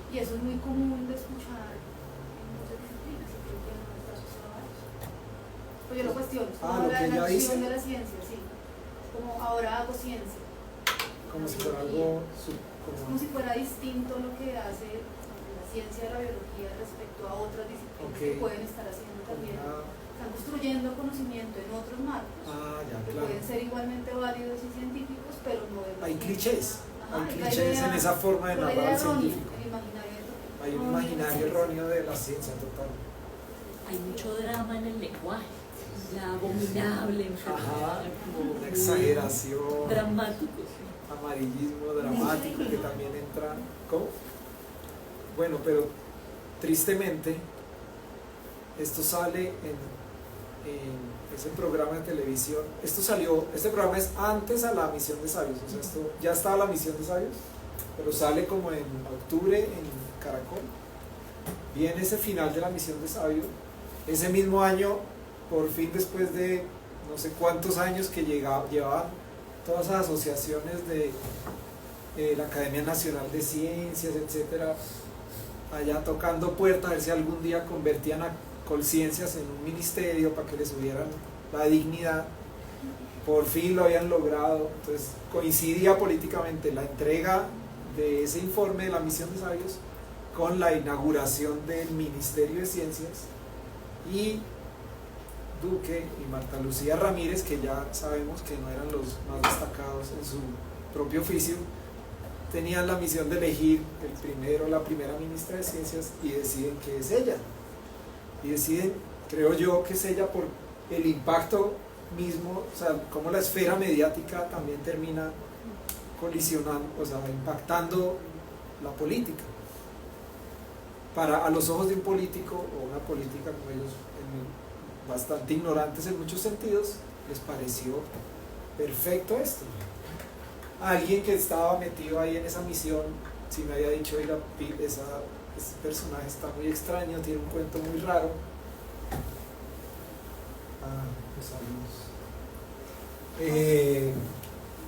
Y eso es muy común de escuchar en muchas disciplinas, y creo que no está asociado a eso. Pues yo lo cuestiono, es como la acción de la ciencia, sí. Es como ahora hago ciencia. Como si fuera algo... como si fuera distinto lo que hace la ciencia de la biología respecto a otras disciplinas que pueden estar haciendo también. Están construyendo conocimiento en otros marcos que pueden ser igualmente válidos y científicos, pero no de hay clichés. Ajá, hay clichés en esa forma de narrar al científico. Hay un imaginario erróneo de la ciencia total. Hay mucho drama en el lenguaje, la abominable enfermedad, una exageración, dramático, amarillismo dramático que también entra. ¿Cómo? Bueno, pero tristemente esto sale en ese programa de televisión. Este programa es antes a la misión de sabios, o sea, esto ya estaba la misión de sabios, pero sale como en octubre en Caracol. Viene ese final de la misión de sabios. Ese mismo año, por fin, después de no sé cuántos años que llevaban todas las asociaciones de la Academia Nacional de Ciencias, etcétera, allá tocando puertas a ver si algún día convertían a Colciencias en un ministerio para que les hubieran la dignidad. Por fin lo habían logrado. Entonces coincidía políticamente la entrega de ese informe de la misión de sabios con la inauguración del Ministerio de Ciencias, y Duque y Marta Lucía Ramírez, que ya sabemos que no eran los más destacados en su propio oficio, tenían la misión de elegir la primera ministra de Ciencias y deciden que es ella. Y deciden, creo yo, que es ella por el impacto mismo, o sea, cómo la esfera mediática también termina colisionando, o sea, impactando la política. A los ojos de un político o una política como ellos, bastante ignorantes en muchos sentidos, les pareció perfecto esto. Alguien que estaba metido ahí en esa misión, si me había dicho, oiga, ese personaje está muy extraño, tiene un cuento muy raro.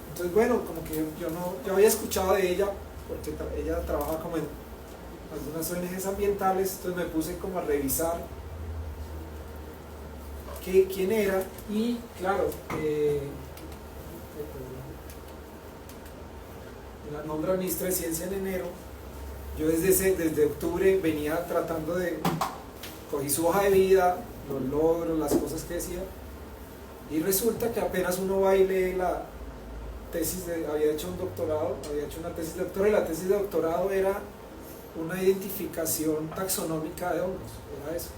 Entonces, bueno, como que yo había escuchado de ella, porque ella trabaja como en algunas ONGs ambientales, entonces me puse como a revisar quién era, y claro, la nombra ministra de Ciencia en enero. Yo desde octubre venía tratando cogí su hoja de vida, los logros, las cosas que decía, y resulta que apenas uno va y lee la tesis había hecho un doctorado, había hecho una tesis de doctorado, y la tesis de doctorado era una identificación taxonómica de hongos, era eso.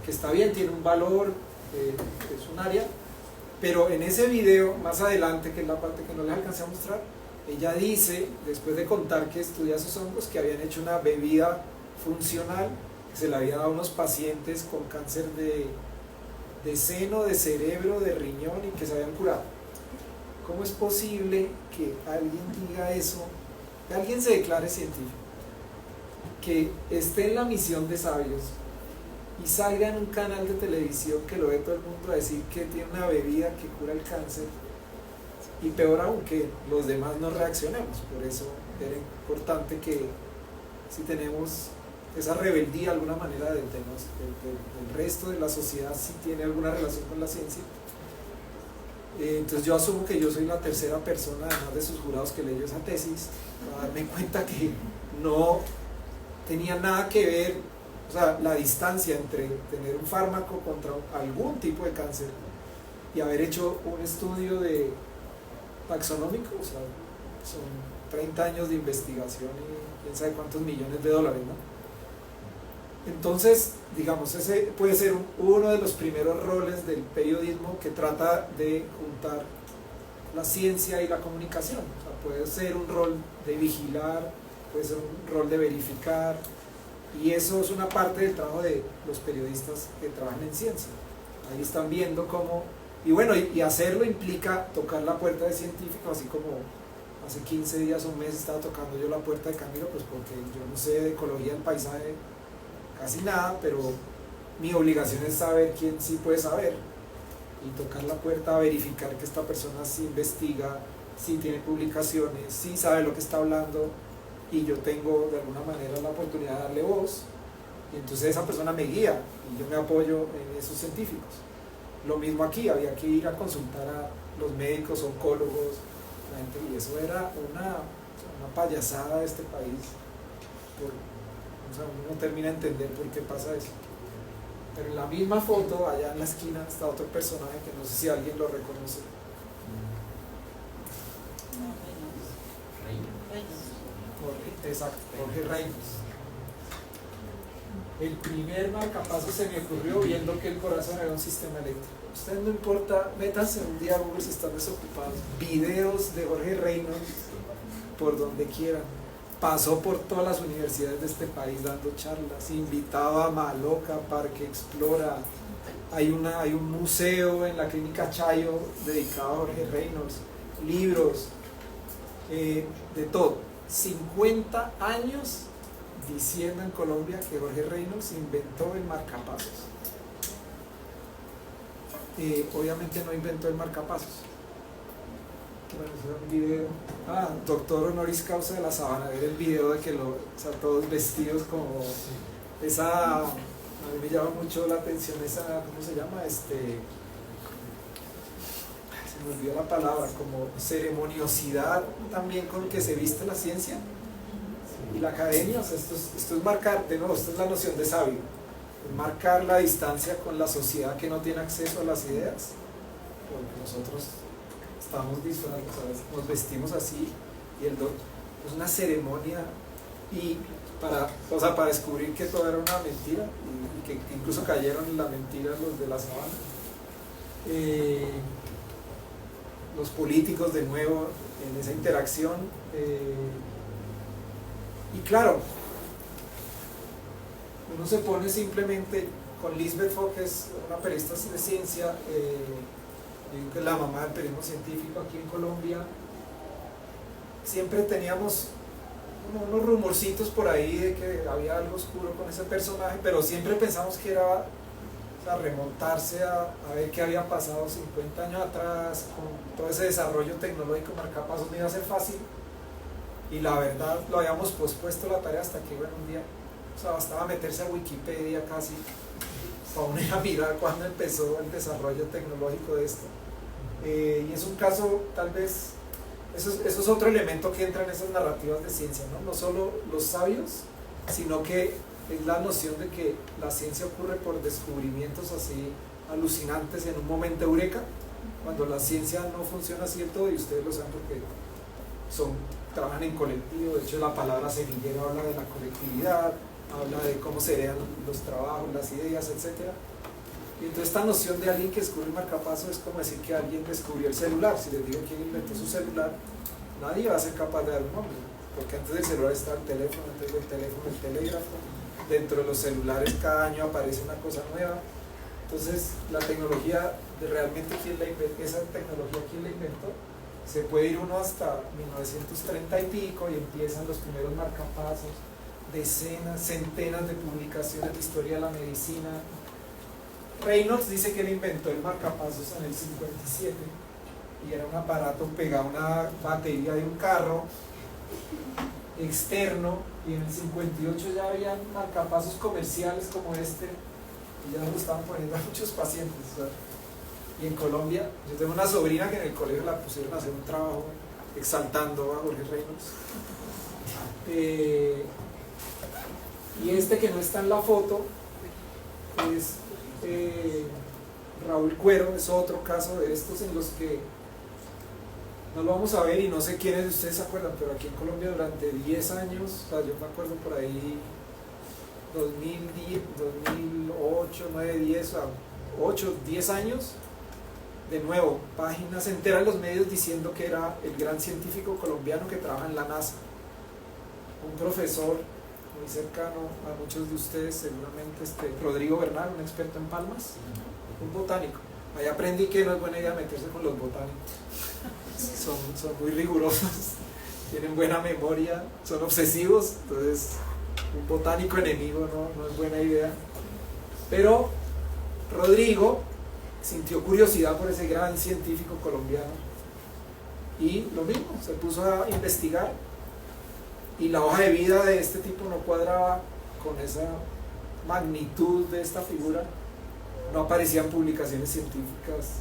Que está bien, tiene un valor, es un área, pero en ese video, más adelante, que es la parte que no les alcancé a mostrar, ella dice, después de contar que estudia esos hongos, que habían hecho una bebida funcional, que se le había dado a unos pacientes con cáncer de seno, de cerebro, de riñón, y que se habían curado. ¿Cómo es posible que alguien diga eso, que alguien se declare científico, que esté en la misión de sabios y salga en un canal de televisión que lo ve todo el mundo a decir que tiene una bebida que cura el cáncer, y peor aún, que los demás no reaccionemos? Por eso era importante que, si tenemos esa rebeldía de alguna manera del resto de la sociedad, si tiene alguna relación con la ciencia, entonces yo asumo que yo soy la tercera persona, además de sus jurados, que leyó esa tesis, para darme cuenta que no tenía nada que ver, o sea, la distancia entre tener un fármaco contra algún tipo de cáncer y haber hecho un estudio taxonómico, o sea, son 30 años de investigación y quién sabe cuántos millones de dólares, ¿no? Entonces, digamos, ese puede ser uno de los primeros roles del periodismo, que trata de juntar la ciencia y la comunicación. O sea, puede ser un rol de vigilar, puede ser un rol de verificar, y eso es una parte del trabajo de los periodistas que trabajan en ciencia. Ahí están viendo cómo, y bueno, y hacerlo implica tocar la puerta de científico, así como hace 15 días o un mes estaba tocando yo la puerta de Camilo, pues porque yo no sé de ecología del paisaje casi nada, pero mi obligación es saber quién sí puede saber, y tocar la puerta a verificar que esta persona sí investiga, sí tiene publicaciones, sí sabe lo que está hablando, y yo tengo de alguna manera la oportunidad de darle voz, y entonces esa persona me guía y yo me apoyo en esos científicos. Lo mismo aquí, había que ir a consultar a los médicos, oncólogos, la gente, y eso era una payasada de este país. O sea, uno no termina de entender por qué pasa eso. Pero en la misma foto, allá en la esquina, está otro personaje que no sé si alguien lo reconoce. Exacto, Jorge Reynolds. El primer marcapaso se me ocurrió viendo que el corazón era un sistema eléctrico. Ustedes no importa, métanse un día a Google si están desocupados. Videos de Jorge Reynolds por donde quieran. Pasó por todas las universidades de este país dando charlas, invitaba a Maloca, Parque Explora. Hay un museo en la Clínica Chayo dedicado a Jorge Reynolds, libros, de todo. 50 años diciendo en Colombia que Jorge Reynolds inventó el marcapasos. Obviamente no inventó el marcapasos. Bueno, eso era un video. Doctor honoris causa de la Sabana. Ver el video de que todos vestidos como esa. A mí me llama mucho la atención esa, ¿cómo se llama? Se me olvidó la palabra, como ceremoniosidad también con que se viste la ciencia y la academia. O sea, esto es marcar, de nuevo, esto es la noción de sabio, marcar la distancia con la sociedad que no tiene acceso a las ideas, porque nosotros estamos disfrazados, nos vestimos así, y es una ceremonia y para descubrir que todo era una mentira y que incluso cayeron en la mentira los de la sabana. Los políticos de nuevo en esa interacción y claro, uno se pone simplemente con Lisbeth Fogg, que es una periodista de ciencia, que es la mamá del periodismo científico aquí en Colombia. Siempre teníamos unos rumorcitos por ahí de que había algo oscuro con ese personaje, pero siempre pensamos que era remontarse a ver qué había pasado 50 años atrás con todo ese desarrollo tecnológico marcapasos. No iba a ser fácil y la verdad lo habíamos pospuesto la tarea hasta que un día, bastaba meterse a Wikipedia casi para uno ir a mirar cuándo empezó el desarrollo tecnológico de esto. Y es un caso, tal vez, eso es otro elemento que entra en esas narrativas de ciencia, no solo los sabios, sino que es la noción de que la ciencia ocurre por descubrimientos así alucinantes en un momento eureka, cuando la ciencia no funciona así del todo, y ustedes lo saben porque trabajan en colectivo. De hecho, la palabra semillero habla de la colectividad, habla de cómo se heredan los trabajos, las ideas, etc. Y entonces esta noción de alguien que descubre el marcapaso es como decir que alguien descubrió el celular. Si les digo quién inventó su celular, nadie va a ser capaz de dar un nombre, porque antes del celular está el teléfono, antes del teléfono el telégrafo, dentro de los celulares cada año aparece una cosa nueva. Entonces la tecnología, realmente esa tecnología quién la inventó, se puede ir uno hasta 1930 y pico y empiezan los primeros marcapasos, decenas, centenas de publicaciones de historia de la medicina. Reynolds dice que él inventó el marcapasos en el 57 y era un aparato pegado a una batería de un carro externo, y en el 58 ya había marcapasos comerciales como este y ya lo estaban poniendo a muchos pacientes. Y en Colombia, yo tengo una sobrina que en el colegio la pusieron a hacer un trabajo exaltando a Jorge Reynolds. Y este que no está en la foto es Raúl Cuero. Es otro caso de estos en los que no lo vamos a ver, y no sé quiénes de ustedes se acuerdan, pero aquí en Colombia durante 10 años, yo me acuerdo por ahí 2010, 2008, 9, 10, 8, 10 años, de nuevo, páginas enteras de los medios diciendo que era el gran científico colombiano que trabaja en la NASA, un profesor muy cercano a muchos de ustedes, seguramente Rodrigo Bernal, un experto en palmas, un botánico. Ahí aprendí que no es buena idea meterse con los botánicos, son muy rigurosos, tienen buena memoria, son obsesivos, entonces un botánico enemigo no es buena idea. Pero Rodrigo sintió curiosidad por ese gran científico colombiano y lo mismo, se puso a investigar, y la hoja de vida de este tipo no cuadraba con esa magnitud de esta figura. No aparecían publicaciones científicas,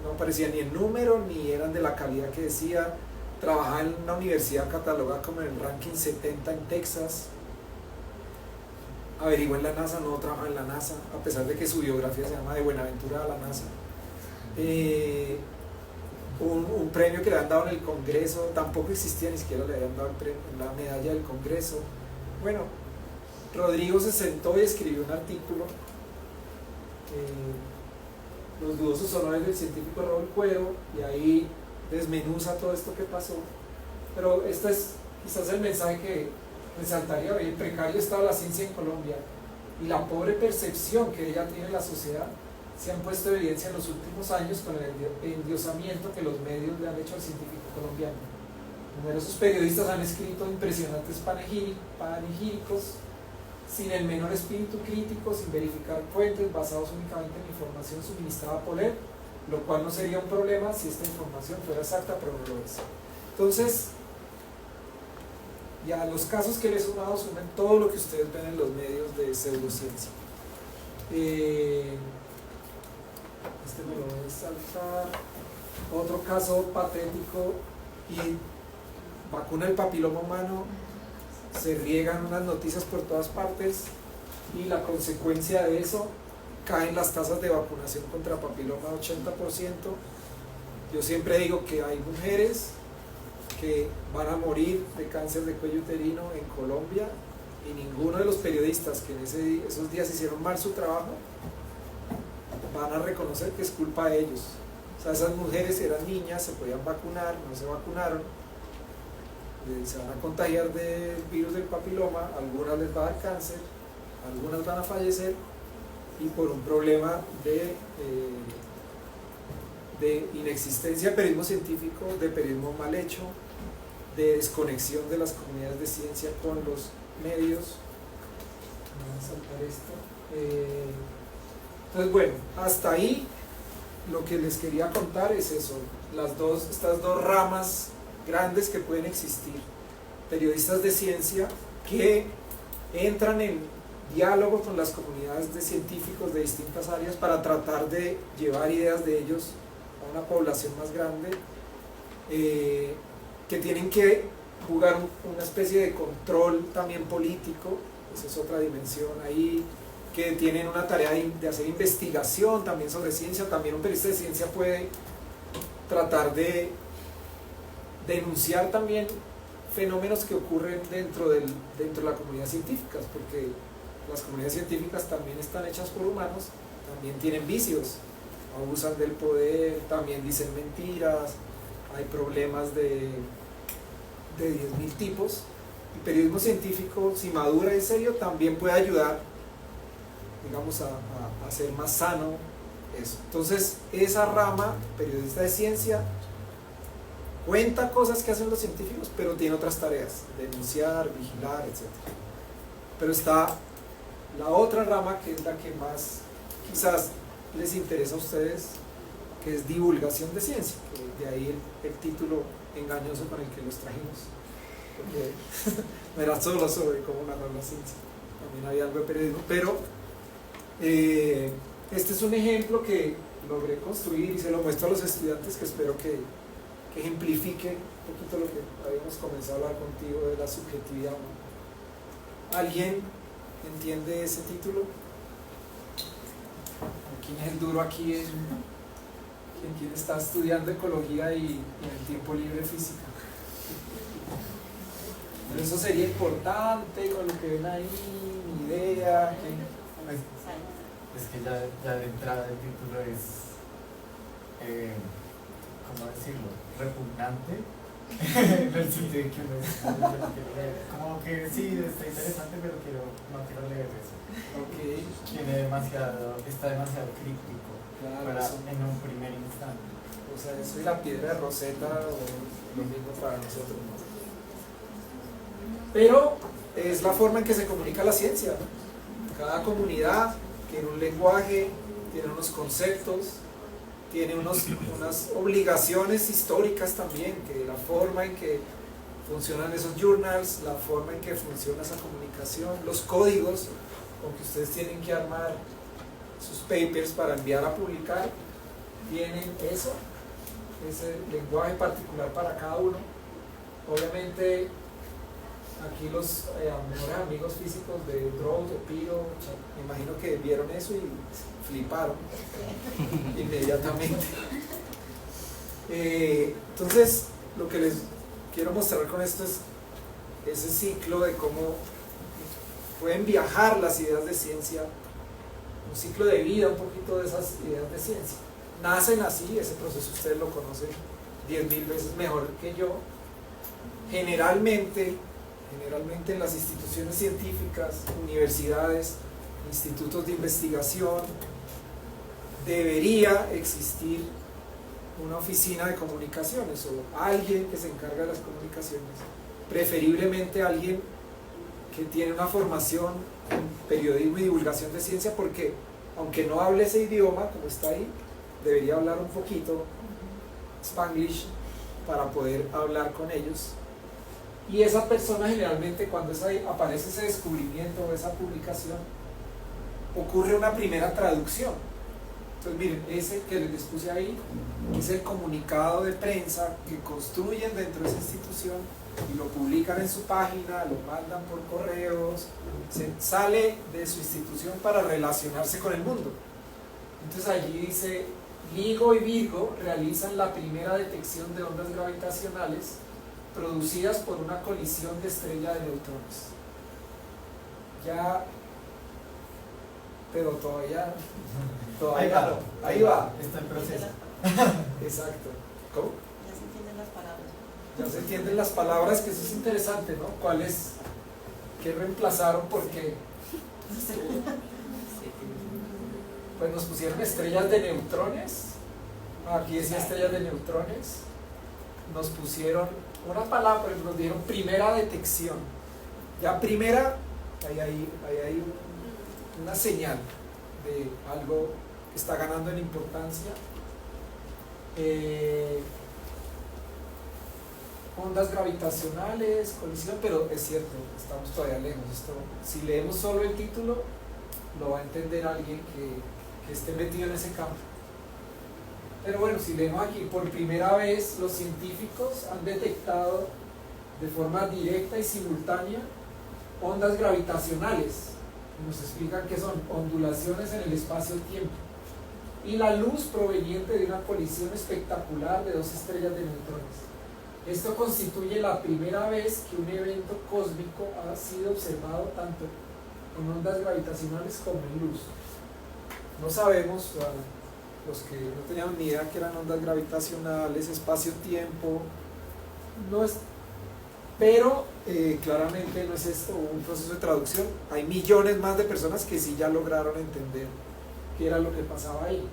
no aparecían ni en número, ni eran de la calidad que decía. Trabajaba en una universidad catalogada como en el ranking 70 en Texas. Averiguó en la NASA, no trabajaba en la NASA, a pesar de que su biografía se llama De Buenaventura a la NASA. Un premio que le habían dado en el Congreso, tampoco existía, ni siquiera le habían dado la medalla del Congreso. Bueno, Rodrigo se sentó y escribió un artículo, Los dudosos honores del científico Raúl Cuero, y ahí desmenuza todo esto que pasó. Pero este es quizás el mensaje que resaltaría hoy: el precario estado de la ciencia en Colombia y la pobre percepción que ella tiene en la sociedad se han puesto en evidencia en los últimos años con el endiosamiento que los medios le han hecho al científico colombiano. Numerosos periodistas han escrito impresionantes panegíricos sin el menor espíritu crítico, sin verificar fuentes, basados únicamente en información suministrada por él, lo cual no sería un problema si esta información fuera exacta, pero no lo es. Entonces, ya los casos que le he sumado suman todo lo que ustedes ven en los medios de pseudociencia. Este me lo voy a saltar. Otro caso patético: y vacuna del papiloma humano, se riegan unas noticias por todas partes, y la consecuencia de eso, caen las tasas de vacunación contra papiloma 80%. Yo siempre digo que hay mujeres que van a morir de cáncer de cuello uterino en Colombia, y ninguno de los periodistas que en esos días hicieron mal su trabajo van a reconocer que es culpa de ellos. O sea, esas mujeres eran niñas, se podían vacunar, no se vacunaron, se van a contagiar del virus del papiloma, algunas les va a dar cáncer, algunas van a fallecer, y por un problema de inexistencia de periodismo científico, de periodismo mal hecho, de desconexión de las comunidades de ciencia con los medios. Voy a saltar esto. Entonces, bueno, hasta ahí lo que les quería contar es eso, estas dos ramas grandes que pueden existir: periodistas de ciencia que entran en diálogo con las comunidades de científicos de distintas áreas para tratar de llevar ideas de ellos a una población más grande, que tienen que jugar una especie de control también político, esa es otra dimensión ahí, que tienen una tarea de hacer investigación también sobre ciencia. También un periodista de ciencia puede tratar de denunciar también fenómenos que ocurren dentro de la comunidad científica, porque las comunidades científicas también están hechas por humanos, también tienen vicios, abusan del poder, también dicen mentiras, hay problemas de 10.000 tipos. El periodismo científico, si madura en serio, también puede ayudar, digamos, a hacer más sano eso. Entonces, esa rama, periodista de ciencia, cuenta cosas que hacen los científicos, pero tiene otras tareas: denunciar, vigilar, etc. Pero está la otra rama, que es la que más quizás les interesa a ustedes, que es divulgación de ciencia, que de ahí el título engañoso con el que los trajimos, porque no era solo sobre cómo narrar la ciencia, también había algo de periodismo. Pero este es un ejemplo que logré construir y se lo muestro a los estudiantes, que espero que ejemplifique un poquito lo que habíamos comenzado a hablar contigo de la subjetividad. ¿Alguien entiende ese título? ¿Quién es el duro aquí? ¿Quién está estudiando ecología y en el tiempo libre física? Pero eso sería importante con lo que ven ahí, mi idea. Es que ya de entrada el título es, ¿cómo decirlo?, repugnante. En el sentido de que uno como que sí, está interesante, pero no quiero leer eso. Okay. Está demasiado críptico, claro, en un primer instante. O sea, eso y la piedra de Rosetta, o lo mismo para nosotros, ¿no? Pero es la forma en que se comunica la ciencia, ¿no? Cada comunidad tiene un lenguaje, tiene unos conceptos, tiene unas obligaciones históricas también, que la forma en que funcionan esos journals, la forma en que funciona esa comunicación, los códigos con que ustedes tienen que armar sus papers para enviar a publicar, tienen ese lenguaje particular para cada uno. Obviamente aquí los mejores amigos físicos de Droz, de Piro, me imagino que vieron eso y fliparon inmediatamente. Entonces, lo que les quiero mostrar con esto es ese ciclo de cómo pueden viajar las ideas de ciencia, un ciclo de vida, un poquito de esas ideas de ciencia. Nacen así, ese proceso ustedes lo conocen 10.000 veces mejor que yo. Generalmente en las instituciones científicas, universidades, institutos de investigación, debería existir una oficina de comunicaciones o alguien que se encarga de las comunicaciones, preferiblemente alguien que tiene una formación en periodismo y divulgación de ciencia, porque aunque no hable ese idioma como está ahí, debería hablar un poquito Spanglish para poder hablar con ellos. Y esa persona, generalmente, cuando aparece ese descubrimiento o esa publicación, ocurre una primera traducción. Entonces miren, ese que les puse ahí es el comunicado de prensa que construyen dentro de esa institución y lo publican en su página, lo mandan por correos, sale de su institución para relacionarse con el mundo. Entonces allí dice: LIGO y Virgo realizan la primera detección de ondas gravitacionales producidas por una colisión de estrella de neutrones. Ya, pero todavía no. Ahí va. Está en proceso. Exacto. ¿Cómo? Ya se entienden las palabras. Ya se entienden las palabras, que eso es interesante, ¿no? ¿Cuáles? ¿Qué reemplazaron? Porque pues nos pusieron estrellas de neutrones. Aquí decía estrellas de neutrones. Nos pusieron una palabra, pero nos dieron primera detección. Ya primera, ahí hay una señal de algo que está ganando en importancia. Ondas gravitacionales, colisión, pero es cierto, estamos todavía lejos. Esto, si leemos solo el título, lo va a entender alguien que esté metido en ese campo. Pero bueno, si leemos aquí, por primera vez los científicos han detectado de forma directa y simultánea ondas gravitacionales. Nos explican que son ondulaciones en el espacio-tiempo. Y la luz proveniente de una colisión espectacular de dos estrellas de neutrones. Esto constituye la primera vez que un evento cósmico ha sido observado tanto en ondas gravitacionales como en luz. No sabemos, los que no teníamos ni idea que eran ondas gravitacionales, espacio-tiempo, no es, pero claramente no es esto un proceso de traducción. Hay millones más de personas que sí ya lograron entender qué era lo que pasaba ahí.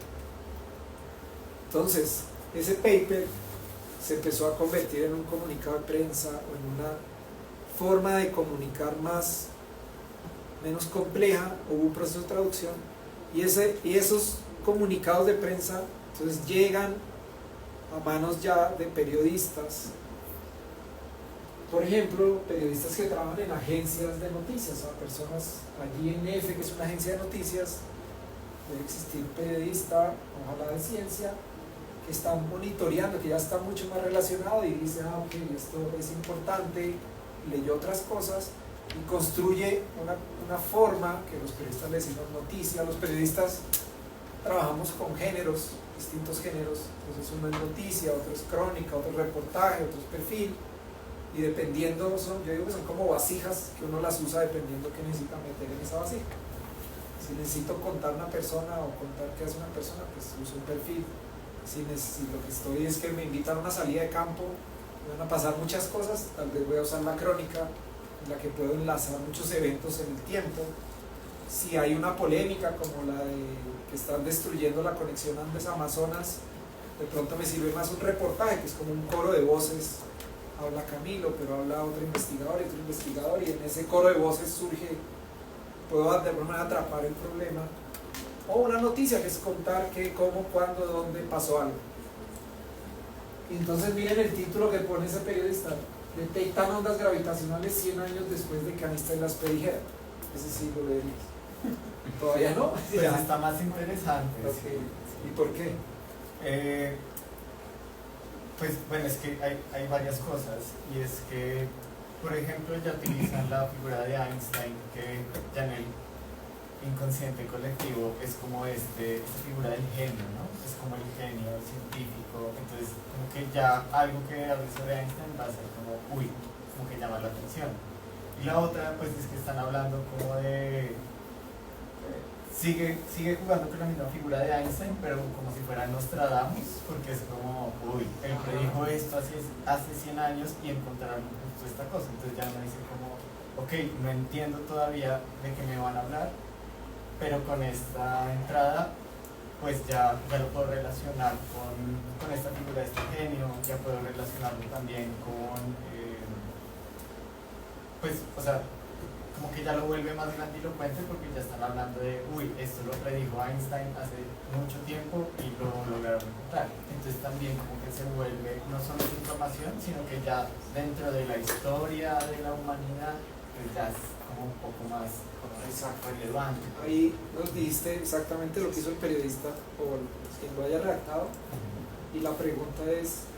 Entonces, ese paper se empezó a convertir en un comunicado de prensa o en una forma de comunicar menos compleja. Hubo un proceso de traducción y esos comunicados de prensa entonces llegan a manos ya de periodistas, por ejemplo, periodistas que trabajan en agencias de noticias, o personas allí en EFE, que es una agencia de noticias. Debe existir un periodista, ojalá de ciencia, que está monitoreando, que ya está mucho más relacionado y dice, ok, esto es importante, leyó otras cosas y construye una forma que los periodistas le decimos noticia. Los periodistas trabajamos con géneros, distintos géneros, entonces uno es noticia, otro es crónica, otro es reportaje, otro es perfil, y dependiendo, yo digo que son como vasijas que uno las usa dependiendo qué necesita meter en esa vasija. Si necesito contar una persona o contar qué hace una persona, pues uso un perfil. Si lo que estoy es que me invitan a una salida de campo, me van a pasar muchas cosas, tal vez voy a usar la crónica, en la que puedo enlazar muchos eventos en el tiempo. Si hay una polémica como la de que están destruyendo la conexión Andes-Amazonas, de pronto me sirve más un reportaje, que es como un coro de voces. Habla Camilo, pero habla otro investigador y otro investigador, y en ese coro de voces puedo de alguna manera atrapar el problema. O una noticia, que es contar qué, cómo, cuándo, dónde pasó algo. Y entonces miren el título que pone ese periodista: detectan ondas gravitacionales 100 años después de que Einstein las predijera. Ese sí lo leerías. ¿Todavía no? Pues ya está más interesante. Okay. ¿Y por qué? Pues bueno, es que hay varias cosas, y es que, por ejemplo, ya utilizan la figura de Einstein, que ya en el inconsciente colectivo es como esta figura del genio, ¿no? Es como el genio científico. Entonces como que ya algo que hable sobre Einstein va a ser como, como que llama la atención. Y la otra, pues es que están hablando como de sigue jugando con la misma figura de Einstein, pero como si fuera Nostradamus, porque es como, él predijo esto hace 100 años y encontraron justo esta cosa. Entonces ya uno dice como, ok, no entiendo todavía de qué me van a hablar, pero con esta entrada pues ya lo puedo relacionar con esta figura de este genio, ya puedo relacionarlo también con, pues, o sea, como que ya lo vuelve más grandilocuente, porque ya están hablando de, esto lo predijo Einstein hace mucho tiempo y lo lograron encontrar. Entonces también como que se vuelve no solo información, sino que ya dentro de la historia de la humanidad, pues ya es como un poco más relevante. Ahí nos dijiste exactamente lo que hizo el periodista o quien lo haya redactado, y la pregunta es,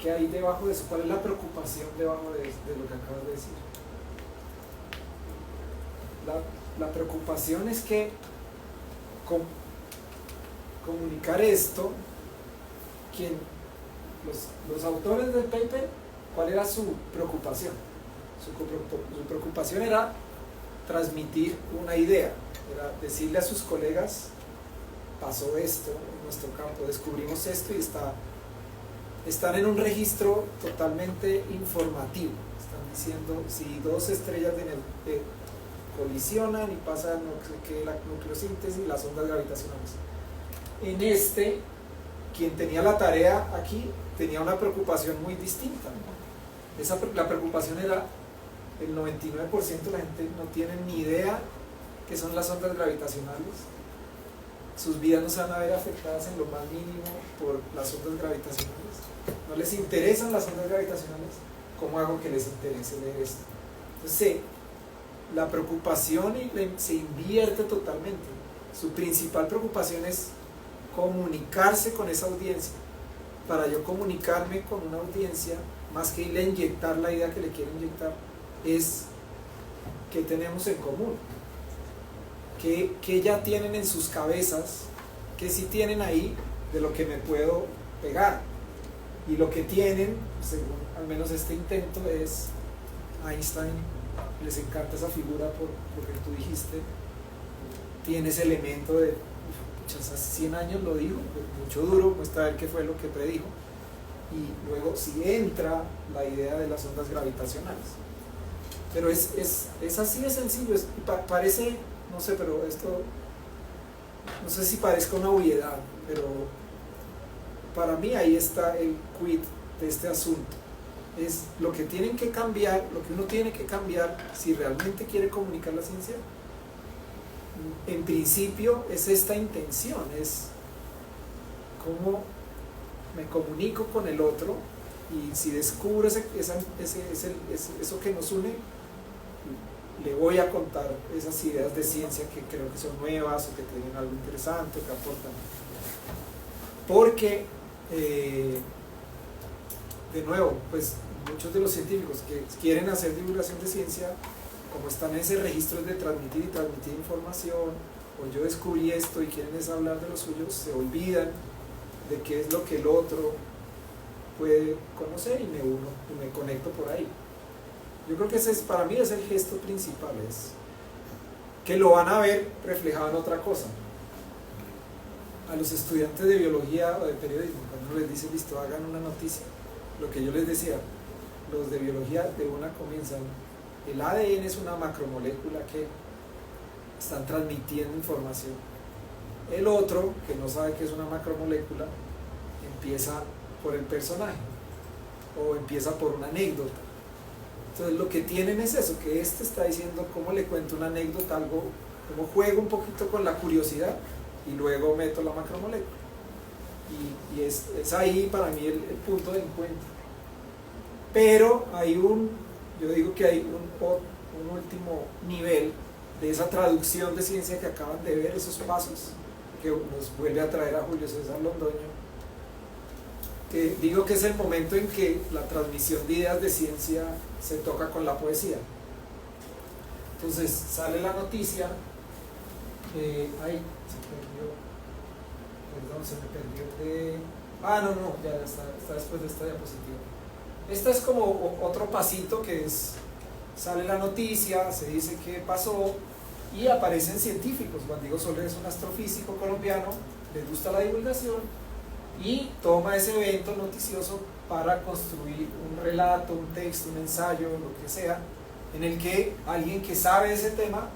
¿qué hay debajo de eso? ¿Cuál es la preocupación debajo de lo que acabas de decir? La preocupación es que comunicar esto, quien los autores del paper, ¿cuál era su preocupación? Su preocupación era transmitir una idea, era decirle a sus colegas, pasó esto en nuestro campo, descubrimos esto y están en un registro totalmente informativo. Están diciendo si dos estrellas colisionan y pasa la nucleosíntesis y las ondas gravitacionales. En quien tenía la tarea aquí tenía una preocupación muy distinta. La preocupación era el 99% de la gente no tiene ni idea qué son las ondas gravitacionales. Sus vidas no se van a ver afectadas en lo más mínimo por las ondas gravitacionales. No les interesan las ondas gravitacionales. ¿Cómo hago que les interese leer esto? Entonces, la preocupación se invierte totalmente. Su principal preocupación es comunicarse con esa audiencia. Para yo comunicarme con una audiencia, más que irle a inyectar la idea que le quiero inyectar, es qué tenemos en común, qué ya tienen en sus cabezas, qué sí tienen ahí de lo que me puedo pegar. Y lo que tienen, según al menos este intento, es Einstein, les encanta esa figura por lo que tú dijiste, tiene ese elemento de hace 100 años lo dijo, mucho duro, muestra ver qué fue lo que predijo, y luego si entra la idea de las ondas gravitacionales. Pero es así de sencillo, parece, no sé, pero esto, no sé si parezca una obviedad, pero para mí ahí está el quid de este asunto. Es lo que tienen que cambiar, lo que uno tiene que cambiar si realmente quiere comunicar la ciencia. En principio es esta intención, es cómo me comunico con el otro, y si descubro eso que nos une, le voy a contar esas ideas de ciencia que creo que son nuevas o que tienen algo interesante, que aportan. Porque, de nuevo, pues muchos de los científicos que quieren hacer divulgación de ciencia, como están en ese registro de transmitir y transmitir información, o yo descubrí esto y quieren es hablar de los suyos, se olvidan de qué es lo que el otro puede conocer, y me uno y me conecto por ahí. Yo creo que para mí es el gesto principal, es que lo van a ver reflejado en otra cosa. A los estudiantes de biología o de periodismo, cuando les dicen listo, hagan una noticia, lo que yo les decía, los de biología de una comienzan, el ADN es una macromolécula que están transmitiendo información. El otro, que no sabe que es una macromolécula, empieza por el personaje o empieza por una anécdota. Entonces lo que tienen es eso, que está diciendo cómo le cuento una anécdota, algo, cómo juego un poquito con la curiosidad y luego meto la macromolécula. Y es ahí para mí el punto de encuentro. Pero yo digo que hay un último nivel de esa traducción de ciencia que acaban de ver, esos pasos que nos vuelve a traer a Julio César Londoño, que digo que es el momento en que la transmisión de ideas de ciencia se toca con la poesía. Entonces sale la noticia, se me perdió ya está después de esta diapositiva. Esta es como otro pasito, que sale la noticia, se dice qué pasó y aparecen científicos. Juan Diego Soler es un astrofísico colombiano, le gusta la divulgación y toma ese evento noticioso para construir un relato, un texto, un ensayo, lo que sea, en el que alguien que sabe ese tema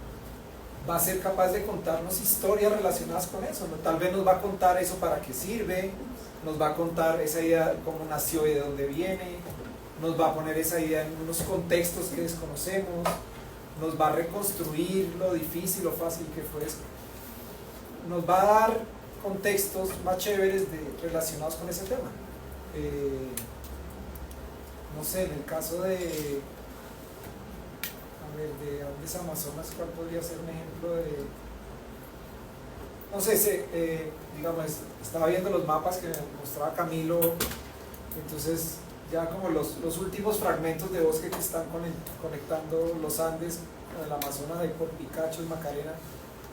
va a ser capaz de contarnos historias relacionadas con eso, ¿no? Tal vez nos va a contar eso para qué sirve, nos va a contar esa idea, cómo nació y de dónde viene, nos va a poner esa idea en unos contextos que desconocemos, nos va a reconstruir lo difícil o fácil que fue eso, nos va a dar contextos más chéveres relacionados con ese tema. No sé, en el caso de Andes Amazonas, ¿cuál podría ser un ejemplo de...? No sé, digamos, estaba viendo los mapas que mostraba Camilo, entonces ya como los últimos fragmentos de bosque que están conectando los Andes con el Amazonas, de por Picacho y Macarena,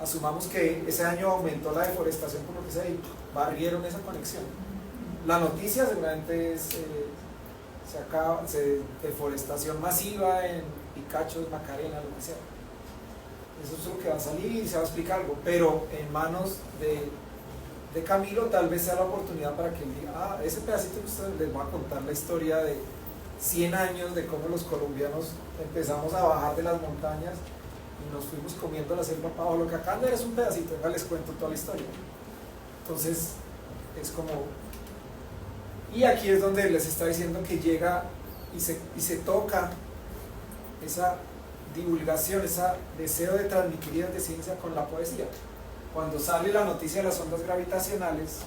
asumamos que ese año aumentó la deforestación por lo que sea y barrieron esa conexión. la noticia seguramente es deforestación masiva en Picachos, Macarena, lo que sea. Eso es lo que va a salir y se va a explicar algo, pero en manos de Camilo tal vez sea la oportunidad para que él diga, ese pedacito que ustedes les va a contar la historia de 100 años de cómo los colombianos empezamos a bajar de las montañas y nos fuimos comiendo la selva para abajo. Lo que acaban de ver es un pedacito, venga, les cuento toda la historia. Entonces es como, y aquí es donde les está diciendo que llega y se toca esa divulgación, ese deseo de transmitir ideas de ciencia con la poesía. Cuando sale la noticia de las ondas gravitacionales,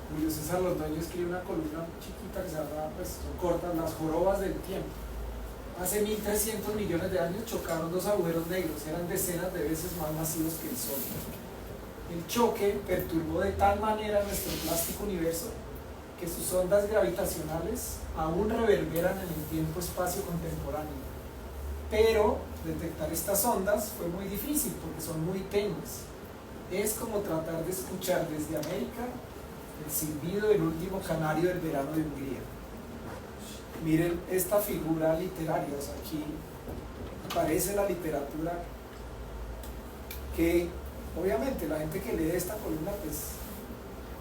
Julio César Londoño escribe una columna chiquita que se llama, pues son cortas, Las jorobas del tiempo. Hace 1300 millones de años chocaron dos agujeros negros, eran decenas de veces más masivos que el Sol. El choque perturbó de tal manera nuestro plástico universo que sus ondas gravitacionales aún reverberan en el tiempo-espacio contemporáneo. Pero detectar estas ondas fue muy difícil porque son muy tenues. Es como tratar de escuchar desde América el silbido del último canario del verano de Hungría. Miren esta figura literaria, o sea, aquí aparece la literatura que obviamente la gente que lee esta columna pues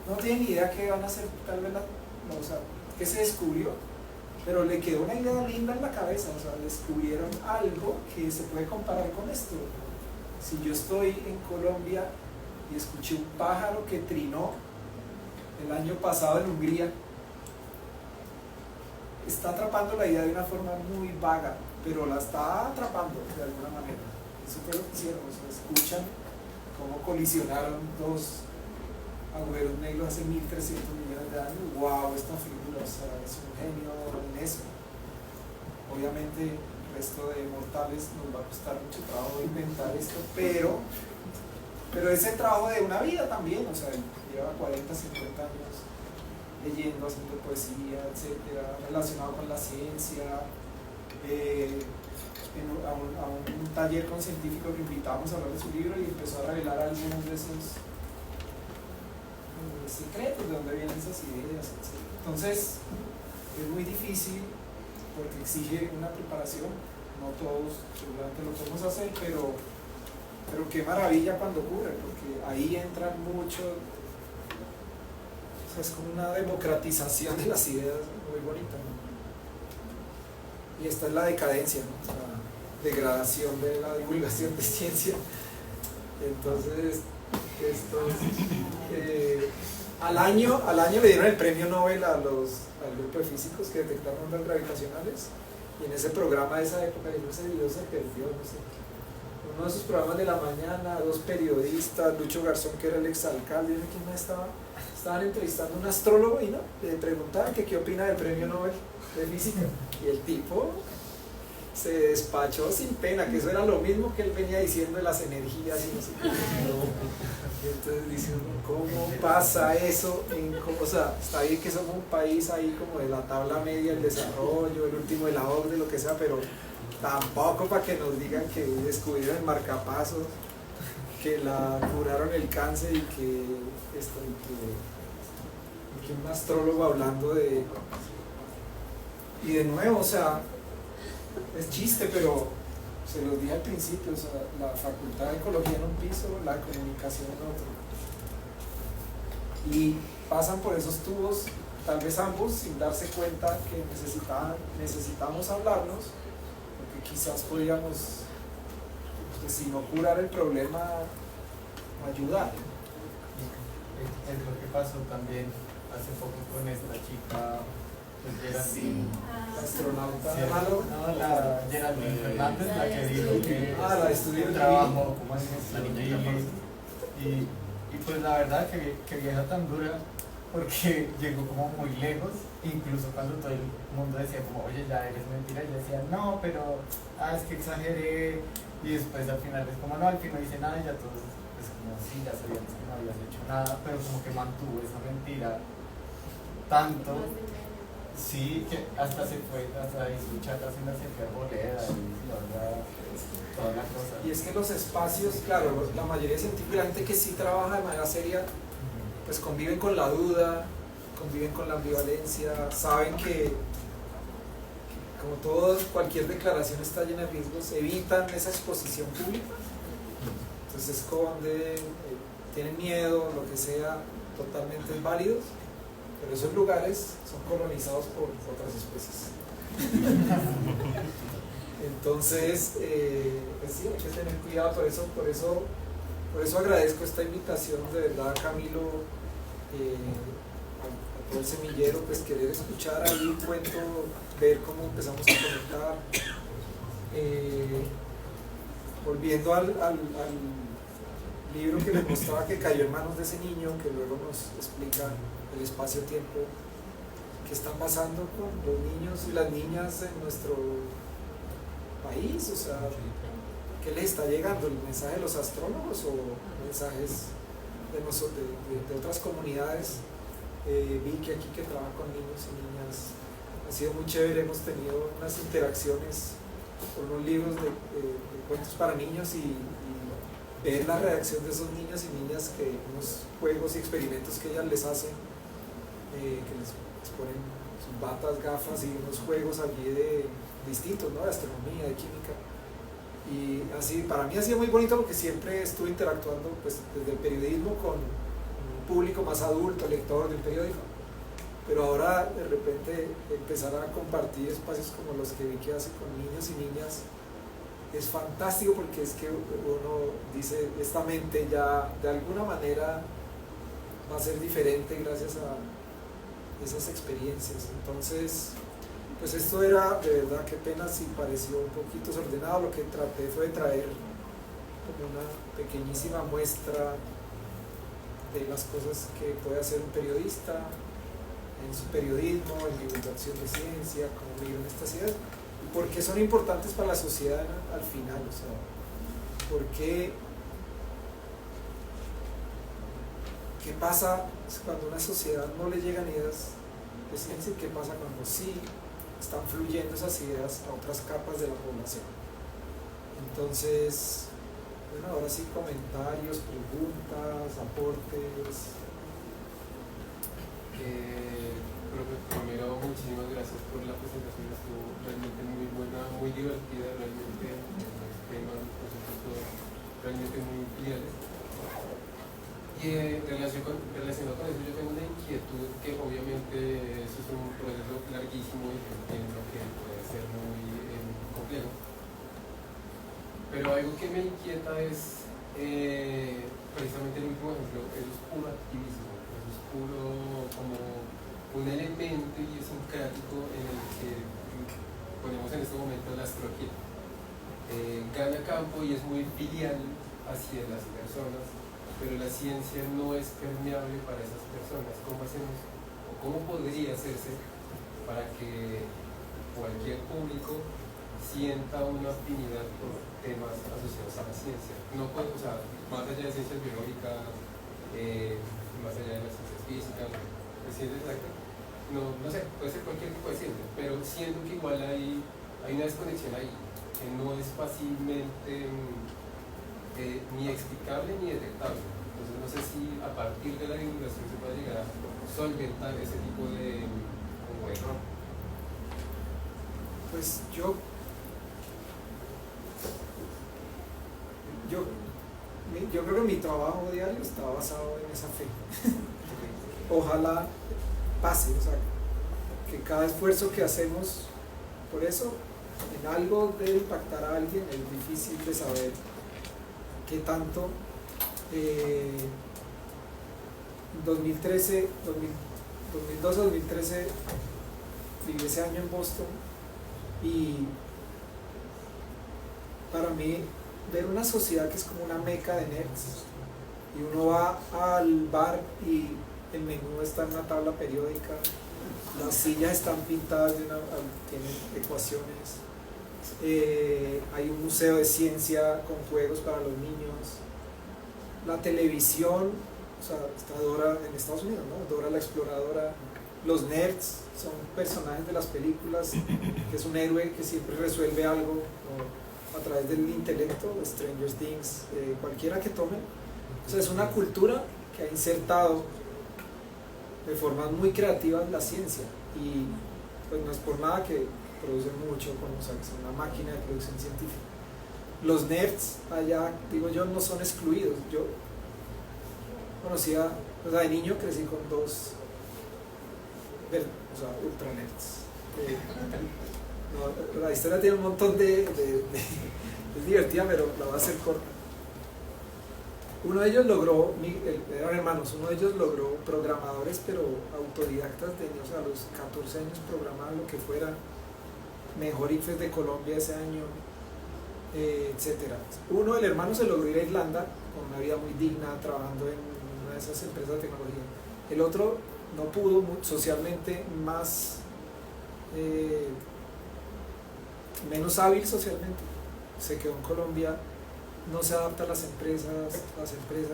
no tiene ni idea qué van a hacer, tal vez o sea, qué se descubrió, pero le quedó una idea linda en la cabeza, o sea, descubrieron algo que se puede comparar con esto. Si yo estoy en Colombia y escuché un pájaro que trinó el año pasado en Hungría, está atrapando la idea de una forma muy vaga, pero la está atrapando de alguna manera. Eso fue lo que hicieron, o sea, escuchan cómo colisionaron dos agujeros negros hace 1300 millones de años. ¡Wow! Esta figura, o sea, es un genio en eso. Obviamente el resto de mortales nos va a costar mucho trabajo inventar esto, pero ese trabajo de una vida también, o sea, lleva 40, 50 años leyendo, haciendo poesía, etcétera, relacionado con la ciencia. A un taller con científicos que invitamos a hablar de su libro y empezó a revelar algunos de esos secretos de dónde vienen esas ideas, etc. Entonces es muy difícil porque exige una preparación, no todos seguramente lo podemos hacer, pero qué maravilla cuando ocurre, porque ahí entran mucho, o sea, es como una democratización de las ideas muy bonita, ¿no? Y esta es la decadencia, ¿no? O sea, degradación de la divulgación de ciencia. Entonces al año le dieron el premio Nobel al grupo de físicos que detectaron ondas gravitacionales, y en ese programa de esa época ese video se perdió, no sé. Uno de esos programas de la mañana, dos periodistas, Lucho Garzón, que era el exalcalde, ¿quién más estaba? Estaban entrevistando a un astrólogo y le preguntaban que qué opina del premio Nobel de física, y el tipo se despachó sin pena, que eso era lo mismo que él venía diciendo de las energías y no sé qué. Y entonces dice uno, ¿cómo pasa eso? O sea, está bien que somos un país ahí como de la tabla media del desarrollo, el último de la OCDE, lo que sea, pero tampoco para que nos digan que descubrieron el marcapasos, que curaron el cáncer y que un astrólogo hablando de... Y de nuevo, o sea, es chiste, pero se los dije al principio, o sea, la facultad de ecología en un piso, la comunicación en otro. Y pasan por esos tubos, tal vez ambos, sin darse cuenta que necesitamos hablarnos, porque quizás podríamos, pues, si no curar el problema, ayudar. Es lo que pasó también hace poco con esta chica, Geraldine, la astronauta, la Geraldine Fernández, la que dijo que la estudió el trabajo como es la niña y pues la verdad que vieja tan dura, porque llegó como muy lejos, incluso cuando todo el mundo decía como, oye, ya eres mentira, ella decía, no, pero es que exageré, y después al final es como, no, al fin no hice nada, y ya todos es como, sí, ya sabíamos que no habías hecho nada, pero como que mantuvo esa mentira tanto, sí, que hasta se fue hasta escuchar haciendo arboleda y toda la cosa. Y es que los espacios, claro, la mayoría de científicos, la gente que sí trabaja de manera seria, pues conviven con la duda, conviven con la ambivalencia, saben que como todo, cualquier declaración está llena de riesgos, evitan esa exposición pública, entonces se esconden, tienen miedo, lo que sea, totalmente válidos, pero esos lugares son colonizados por otras especies. Entonces, pues sí, hay que tener cuidado, por eso agradezco esta invitación, de verdad, Camilo, a todo el semillero, pues querer escuchar ahí un cuento, ver cómo empezamos a conectar. Volviendo al libro que les mostraba, que cayó en manos de ese niño, que luego nos explica el espacio-tiempo que está pasando con los niños y las niñas en nuestro país, o sea, ¿qué les está llegando? ¿El mensaje de los astrólogos o mensajes de otras comunidades? Vicky aquí, que trabaja con niños y niñas, ha sido muy chévere, hemos tenido unas interacciones con unos libros de cuentos para niños y ver la reacción de esos niños y niñas, que unos juegos y experimentos que ellas les hacen, que les ponen sus batas, gafas y unos juegos allí de distintos, ¿no? De astronomía, de química. Y así, para mí ha sido muy bonito, porque siempre estuve interactuando, pues, desde el periodismo con un público más adulto, lector del periódico, pero ahora de repente empezar a compartir espacios como los que Vicky hace con niños y niñas es fantástico, porque es que uno dice, esta mente ya de alguna manera va a ser diferente gracias a esas experiencias. Entonces, pues esto era, de verdad, qué pena si pareció un poquito desordenado. Lo que traté fue de traer como una pequeñísima muestra de las cosas que puede hacer un periodista en su periodismo, en divulgación de ciencia, cómo viven estas ideas, y por qué son importantes para la sociedad al final, o sea, qué pasa cuando a una sociedad no le llegan ideas de ciencia, y qué pasa cuando sí están fluyendo esas ideas a otras capas de la población. Entonces, bueno, ahora sí, comentarios, preguntas, aportes. Profe, primero, muchísimas gracias por la presentación, estuvo realmente muy buena, muy divertida, realmente los temas, los conceptos realmente muy cleares. Y relacionado con eso, yo tengo una inquietud, que obviamente eso es un proceso larguísimo y entiendo que puede ser muy complejo, pero algo que me inquieta es precisamente el último ejemplo. Eso es puro activismo, eso es puro como un elemento idiosincrático en el que ponemos en este momento la astrología. Gana campo y es muy filial hacia las personas, pero la ciencia no es permeable para esas personas. ¿Cómo hacemos, o cómo podría hacerse para que cualquier público sienta una afinidad por temas asociados a la ciencia? No puedo, o sea, más allá de ciencias biológicas, más allá de las ciencias físicas, de ciencias exactas, no sé, puede ser cualquier tipo de ciencia, pero siento que igual hay una desconexión ahí, que no es fácilmente ni explicable ni detectable. Entonces no sé si a partir de la divulgación se puede llegar a solventar ese tipo de como error. Pues yo creo que mi trabajo diario está basado en esa fe. Ojalá pase, o sea, que cada esfuerzo que hacemos por eso en algo debe impactar a alguien. Es difícil de saber qué tanto. 2012-2013 viví ese año en Boston, y para mí ver una sociedad que es como una meca de nerds, y uno va al bar y el menú está en una tabla periódica, las sillas están pintadas tienen ecuaciones, hay un museo de ciencia con juegos para los niños, la televisión, o sea, está Dora en Estados Unidos, ¿no? Dora la Exploradora, los nerds son personajes de las películas, que es un héroe que siempre resuelve algo, ¿no? A través del intelecto, Stranger Things, cualquiera que tome. O sea, es una cultura que ha insertado de formas muy creativas la ciencia, y pues no es por nada que producen mucho, como o sea, que son una máquina de producción científica. Los nerds allá, digo yo, no son excluidos. Yo conocía, o sea, de niño crecí con dos, o sea, ultra nerds. No, la historia tiene un montón es divertida, pero la voy a hacer corta. Uno de ellos logró, eran hermanos, uno de ellos logró programadores, pero autodidactas de niños, a los 14 años programaban lo que fuera, mejor IFES de Colombia ese año, etcétera. Uno, el hermano, se logró ir a Irlanda con una vida muy digna, trabajando en una de esas empresas de tecnología. El otro no pudo, socialmente más, menos hábil socialmente, se quedó en Colombia, no se adapta a las empresas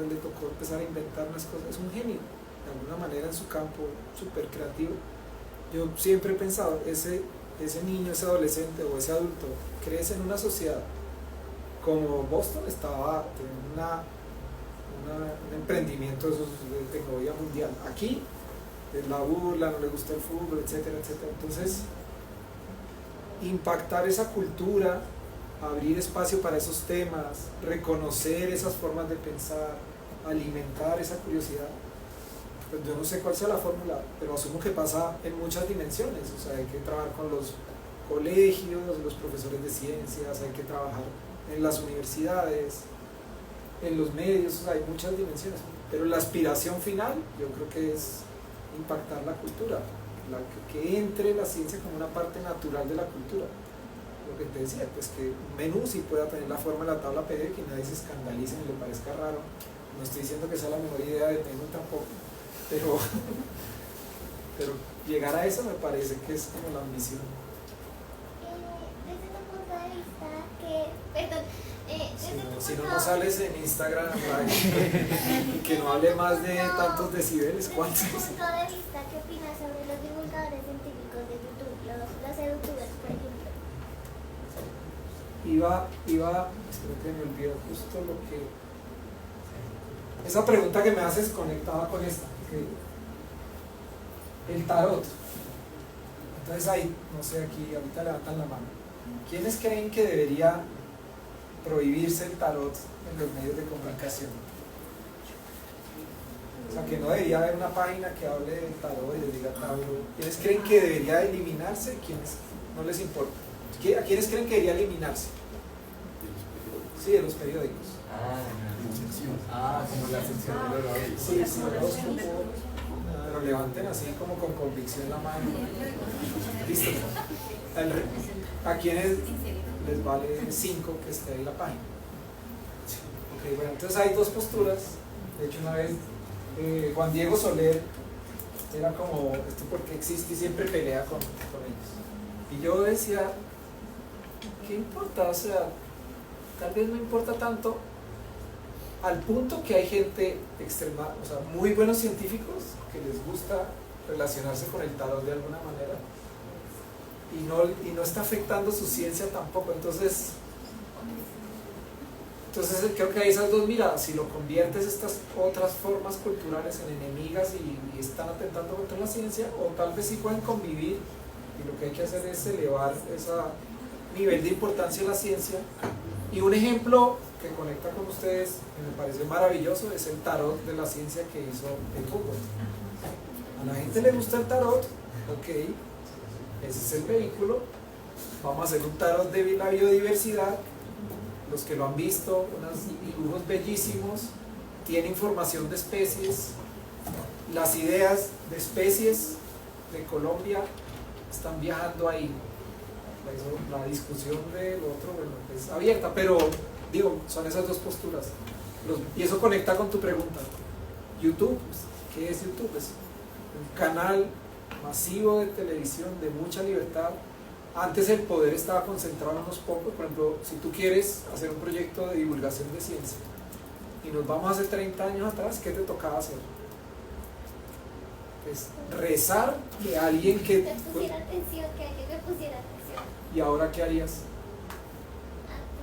le tocó empezar a inventar unas cosas. Es un genio, de alguna manera, en su campo, súper creativo. Yo siempre he pensado, ese niño, ese adolescente o ese adulto crece en una sociedad como Boston estaba teniendo un emprendimiento de tecnología mundial. Aquí es la burla, no le gusta el fútbol, etcétera, etcétera. Entonces, impactar esa cultura, abrir espacio para esos temas, reconocer esas formas de pensar, alimentar esa curiosidad. Pues yo no sé cuál sea la fórmula, pero asumo que pasa en muchas dimensiones. O sea, hay que trabajar con los colegios, los profesores de ciencias, hay que trabajar en las universidades, en los medios, o sea, hay muchas dimensiones. Pero la aspiración final, yo creo que es impactar la cultura, que entre la ciencia como una parte natural de la cultura. Lo que te decía, pues que un menú sí pueda tener la forma de la tabla periódica, que nadie se escandalice ni le parezca raro. No estoy diciendo que sea la mejor idea del menú tampoco, pero llegar a eso me parece que es como la ambición. Desde tu punto de vista, Si no sales en Instagram, que no hable más de tantos decibeles, ¿cuántos? Desde tu punto de vista, ¿qué opinas sobre los divulgadores científicos de YouTube, los youtubers, por ejemplo? Creo que me olvidó justo lo que... Esa pregunta que me haces conectaba con esta, el tarot. Entonces ahí, no sé, aquí ahorita levantan la mano. ¿Quiénes creen que debería prohibirse el tarot en los medios de comunicación? O sea, que no debería haber una página que hable del tarot y les diga Tauro. ¿Quiénes creen que debería eliminarse? ¿Quiénes no les importa? ¿A quiénes creen que debería eliminarse? Sí, de los periódicos. Como la sección del horóscopo. Sí, sí, horóscopo. Pero levanten así como con convicción la mano. Listo. ¿A quiénes les vale 5 que esté en la página? Ok, bueno, entonces hay dos posturas. De hecho, una vez Juan Diego Soler era como, esto porque existe y siempre pelea con ellos. Y yo decía, ¿qué importa? O sea, tal vez no importa tanto, al punto que hay gente extrema, o sea, muy buenos científicos que les gusta relacionarse con el tarot de alguna manera y no está afectando su ciencia tampoco. Entonces creo que hay esas dos miradas. Si lo conviertes estas otras formas culturales en enemigas y están atentando contra la ciencia, o tal vez sí pueden convivir, y lo que hay que hacer es elevar ese nivel de importancia de la ciencia. Y un ejemplo que conecta con ustedes, que me parece maravilloso, es el tarot de la ciencia que hizo el fútbol. A la gente le gusta el tarot, ok, ese es el vehículo. Vamos a hacer un tarot de la biodiversidad. Los que lo han visto, unos dibujos bellísimos, tiene información de especies, las ideas de especies de Colombia están viajando ahí. La discusión del otro, bueno, es abierta, pero digo, son esas dos posturas. Y eso conecta con tu pregunta. YouTube, ¿qué es YouTube? Es un canal masivo de televisión de mucha libertad. Antes el poder estaba concentrado en unos pocos. Por ejemplo, si tú quieres hacer un proyecto de divulgación de ciencia y nos vamos hace 30 años atrás, ¿qué te tocaba hacer? Pues rezar que alguien que... Que pusiera atención, que alguien me pusiera atención. ¿Y ahora qué harías?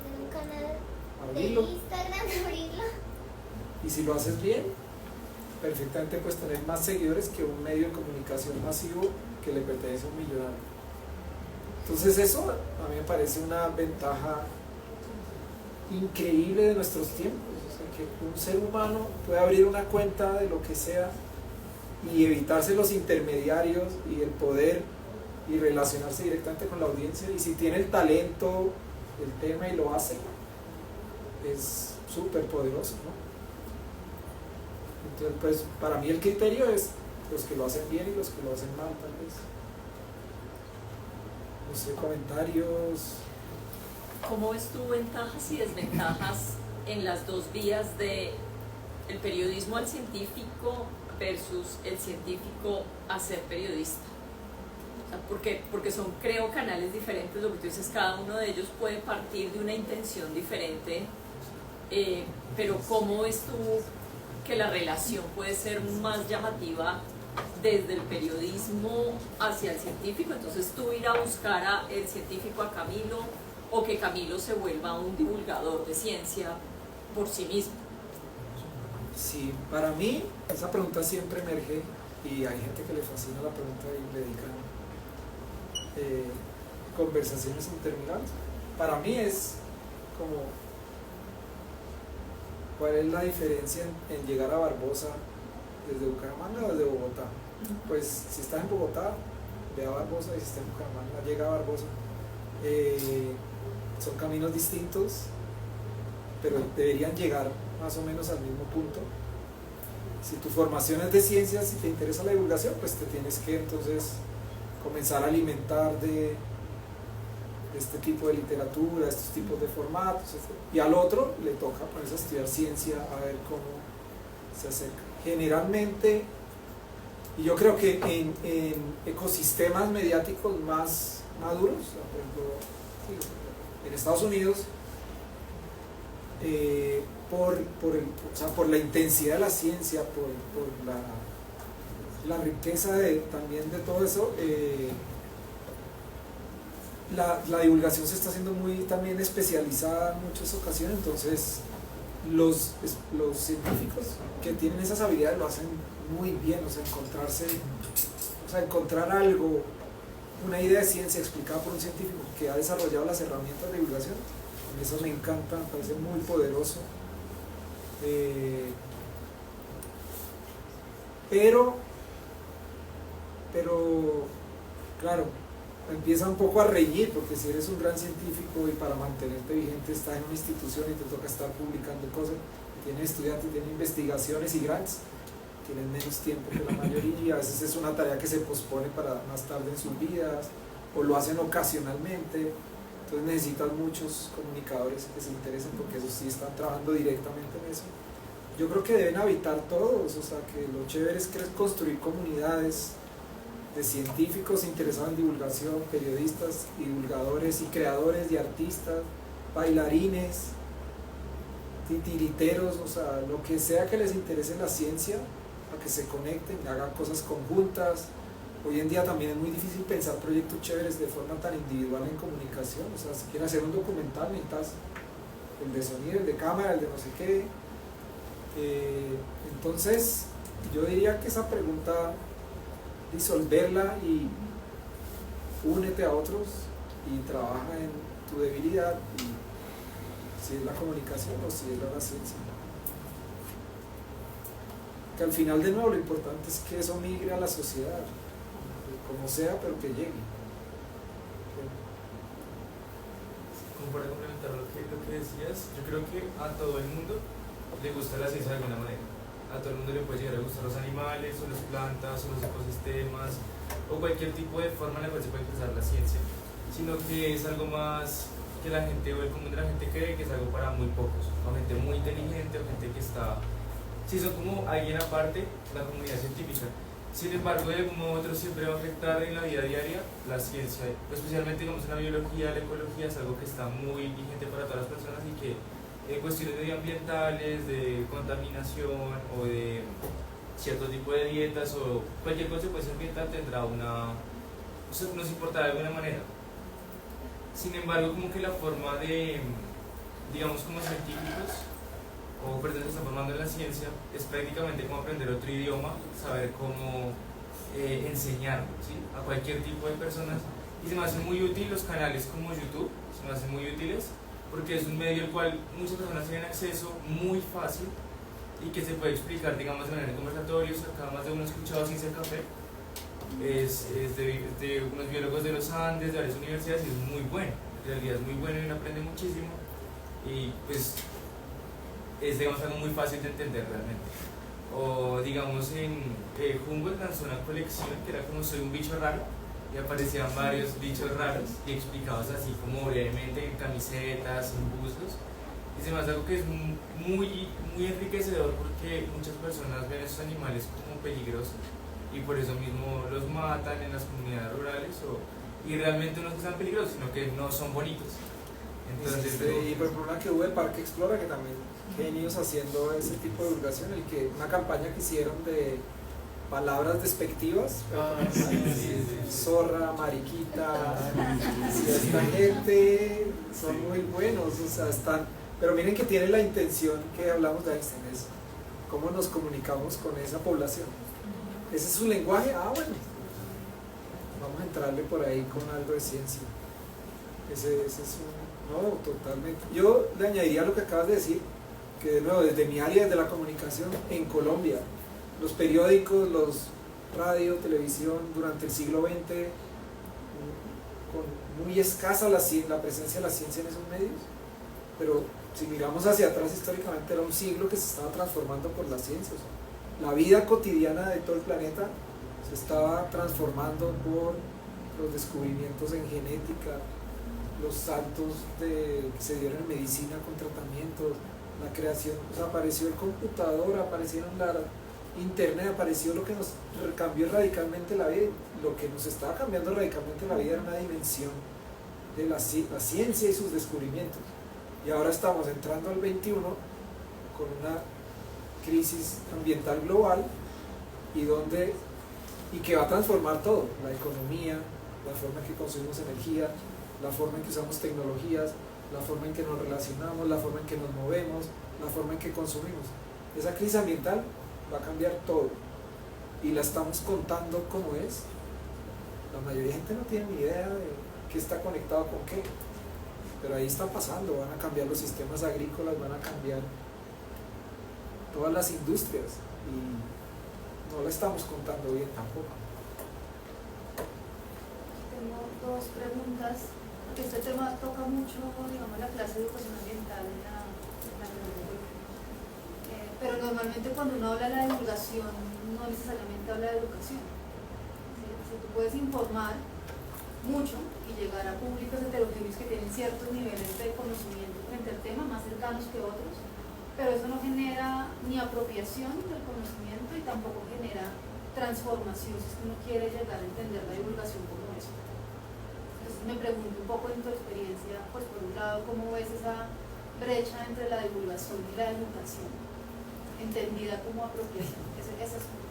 Tener un canal Abrirlo. de Instagram, abrirlo. Y si lo haces bien, perfectamente puedes tener más seguidores que un medio de comunicación masivo que le pertenece a un millonario. Entonces eso a mí me parece una ventaja increíble de nuestros tiempos, o sea, que un ser humano puede abrir una cuenta de lo que sea y evitarse los intermediarios y el poder y relacionarse directamente con la audiencia, y si tiene el talento, el tema y lo hace, es súper poderoso, ¿no? Entonces, pues para mí el criterio es los que lo hacen bien y los que lo hacen mal, tal vez. No sé, comentarios. ¿Cómo ves tú ventajas y desventajas en las dos vías de el periodismo al científico versus el científico a ser periodista? O sea, porque son, creo, canales diferentes, lo que tú dices, cada uno de ellos puede partir de una intención diferente, pero ¿cómo ves tú que la relación puede ser más llamativa desde el periodismo hacia el científico? Entonces tú ir a buscar a el científico a Camilo, o que Camilo se vuelva un divulgador de ciencia por sí mismo. Sí, para mí esa pregunta siempre emerge, y hay gente que le fascina la pregunta y le dedican conversaciones interminables. Para mí es como, ¿cuál es la diferencia en llegar a Barbosa desde Bucaramanga o desde Bogotá? Pues si estás en Bogotá, ve a Barbosa, y si estás en Bucaramanga, llega a Barbosa. Son caminos distintos, pero deberían llegar más o menos al mismo punto. Si tu formación es de ciencias, si te interesa la divulgación, pues te tienes que entonces comenzar a alimentar de este tipo de literatura, estos tipos de formatos, etc. Y al otro le toca ponerse a estudiar ciencia, a ver cómo se acerca. Generalmente, y yo creo que en ecosistemas mediáticos más maduros, por ejemplo, en Estados Unidos, por la intensidad de la ciencia, por la riqueza también de todo eso, la divulgación se está haciendo muy también especializada en muchas ocasiones. Entonces los científicos que tienen esas habilidades lo hacen muy bien, encontrar algo, una idea de ciencia explicada por un científico que ha desarrollado las herramientas de divulgación. Eso me encanta, me parece muy poderoso. Pero claro, empieza un poco a reñir, porque si eres un gran científico y para mantenerte vigente estás en una institución y te toca estar publicando cosas, tienes estudiantes, tienes investigaciones y grants, tienen menos tiempo que la mayoría, y a veces es una tarea que se pospone para más tarde en sus vidas, o lo hacen ocasionalmente. Entonces necesitas muchos comunicadores que se interesen, porque esos sí están trabajando directamente en eso. Yo creo que deben habitar todos, o sea, que lo chévere es construir comunidades de científicos interesados en divulgación, periodistas, divulgadores y creadores y artistas, bailarines, titiriteros, o sea, lo que sea que les interese la ciencia, a que se conecten, hagan cosas conjuntas. Hoy en día también es muy difícil pensar proyectos chéveres de forma tan individual en comunicación. O sea, si quieres hacer un documental, necesitas el de sonido, el de cámara, el de no sé qué. Entonces, yo diría que esa pregunta, disolverla y únete a otros y trabaja en tu debilidad, y si es la comunicación o si es la ciencia. Que al final, de nuevo, lo importante es que eso migre a la sociedad, como sea, pero que llegue. Como para complementar lo que decías, yo creo que a todo el mundo le gusta la ciencia de alguna manera. A todo el mundo le puede llegar a gustar los animales, o las plantas, o los ecosistemas, o cualquier tipo de forma en la cual se puede expresar la ciencia, sino que es algo más que la gente, o el común de la gente, cree que es algo para muy pocos, o gente muy inteligente, o gente que está, sí, son como alguien aparte, la comunidad científica. Sin embargo, de algún modo u otro siempre va a afectar en la vida diaria la ciencia, especialmente, digamos, en la biología, la ecología es algo que está muy vigente para todas las personas, y que en cuestiones medioambientales, de contaminación o de cierto tipo de dietas o cualquier consecuencia ambiental tendrá nos importará de alguna manera. Sin embargo, como que la forma de, digamos, como científicos o personas que se están formando en la ciencia, es prácticamente como aprender otro idioma, saber cómo enseñarlo, ¿sí? A cualquier tipo de personas. Y se me hacen muy útiles los canales como YouTube, se me hacen muy útiles porque es un medio al cual muchas personas tienen acceso muy fácil y que se puede explicar, digamos, de manera en conversatorios. Acá más de uno ha escuchado Ciencia Café, es de unos biólogos de los Andes, de varias universidades, y es muy bueno, en realidad es muy bueno y uno aprende muchísimo, y pues es, digamos, algo muy fácil de entender realmente. O digamos en Humboldt lanzó una colección que era como Soy un bicho raro, y aparecían varios bichos raros y explicados así como brevemente en camisetas, en bustos, y se me hace algo que es muy enriquecedor, porque muchas personas ven a esos animales como peligrosos y por eso mismo los matan en las comunidades rurales, y realmente no es que sean peligrosos, sino que no son bonitos. Entonces, y por ejemplo una que hubo de Parque Explora, que también genios haciendo ese tipo de divulgación, una campaña que hicieron de palabras despectivas, zorra, mariquita, esta gente son muy buenos, o sea, están, pero miren que tiene la intención que hablamos de Einstein, es cómo nos comunicamos con esa población. ¿Ese es su lenguaje? Ah, bueno, vamos a entrarle por ahí con algo de ciencia. Ese es no, totalmente. Yo le añadiría lo que acabas de decir, que de nuevo, desde mi área de la comunicación en Colombia, los periódicos, los radio, televisión, durante el siglo XX, con muy escasa la presencia de la ciencia en esos medios, pero si miramos hacia atrás históricamente era un siglo que se estaba transformando por la ciencia. O sea, la vida cotidiana de todo el planeta se estaba transformando por los descubrimientos en genética, los saltos que se dieron en medicina con tratamientos, la creación, o sea, apareció el computador, aparecieron la internet, apareció lo que nos cambió radicalmente la vida. Lo que nos estaba cambiando radicalmente la vida era una dimensión de la ciencia y sus descubrimientos. Y ahora estamos entrando al 21 con una crisis ambiental global y que va a transformar todo, la economía, la forma en que consumimos energía, la forma en que usamos tecnologías, la forma en que nos relacionamos, la forma en que nos movemos, la forma en que consumimos. Esa crisis ambiental va a cambiar todo y la estamos contando como es. La mayoría de gente no tiene ni idea de qué está conectado con qué, pero ahí está pasando. Van a cambiar los sistemas agrícolas, van a cambiar todas las industrias y no la estamos contando bien tampoco. Tengo dos preguntas, porque este tema toca mucho, digamos, la clase de educación ambiental en la universidad. Pero normalmente cuando uno habla de la divulgación, no necesariamente habla de educación. ¿Sí? O sea, tú puedes informar mucho y llegar a públicos heterogéneos que tienen ciertos niveles de conocimiento frente al tema, más cercanos que otros, pero eso no genera ni apropiación del conocimiento y tampoco genera transformación si es que uno quiere llegar a entender la divulgación como eso. Entonces me pregunto un poco en tu experiencia, pues por un lado, ¿cómo ves esa brecha entre la divulgación y la educación, entendida como apropiación? Esa es una.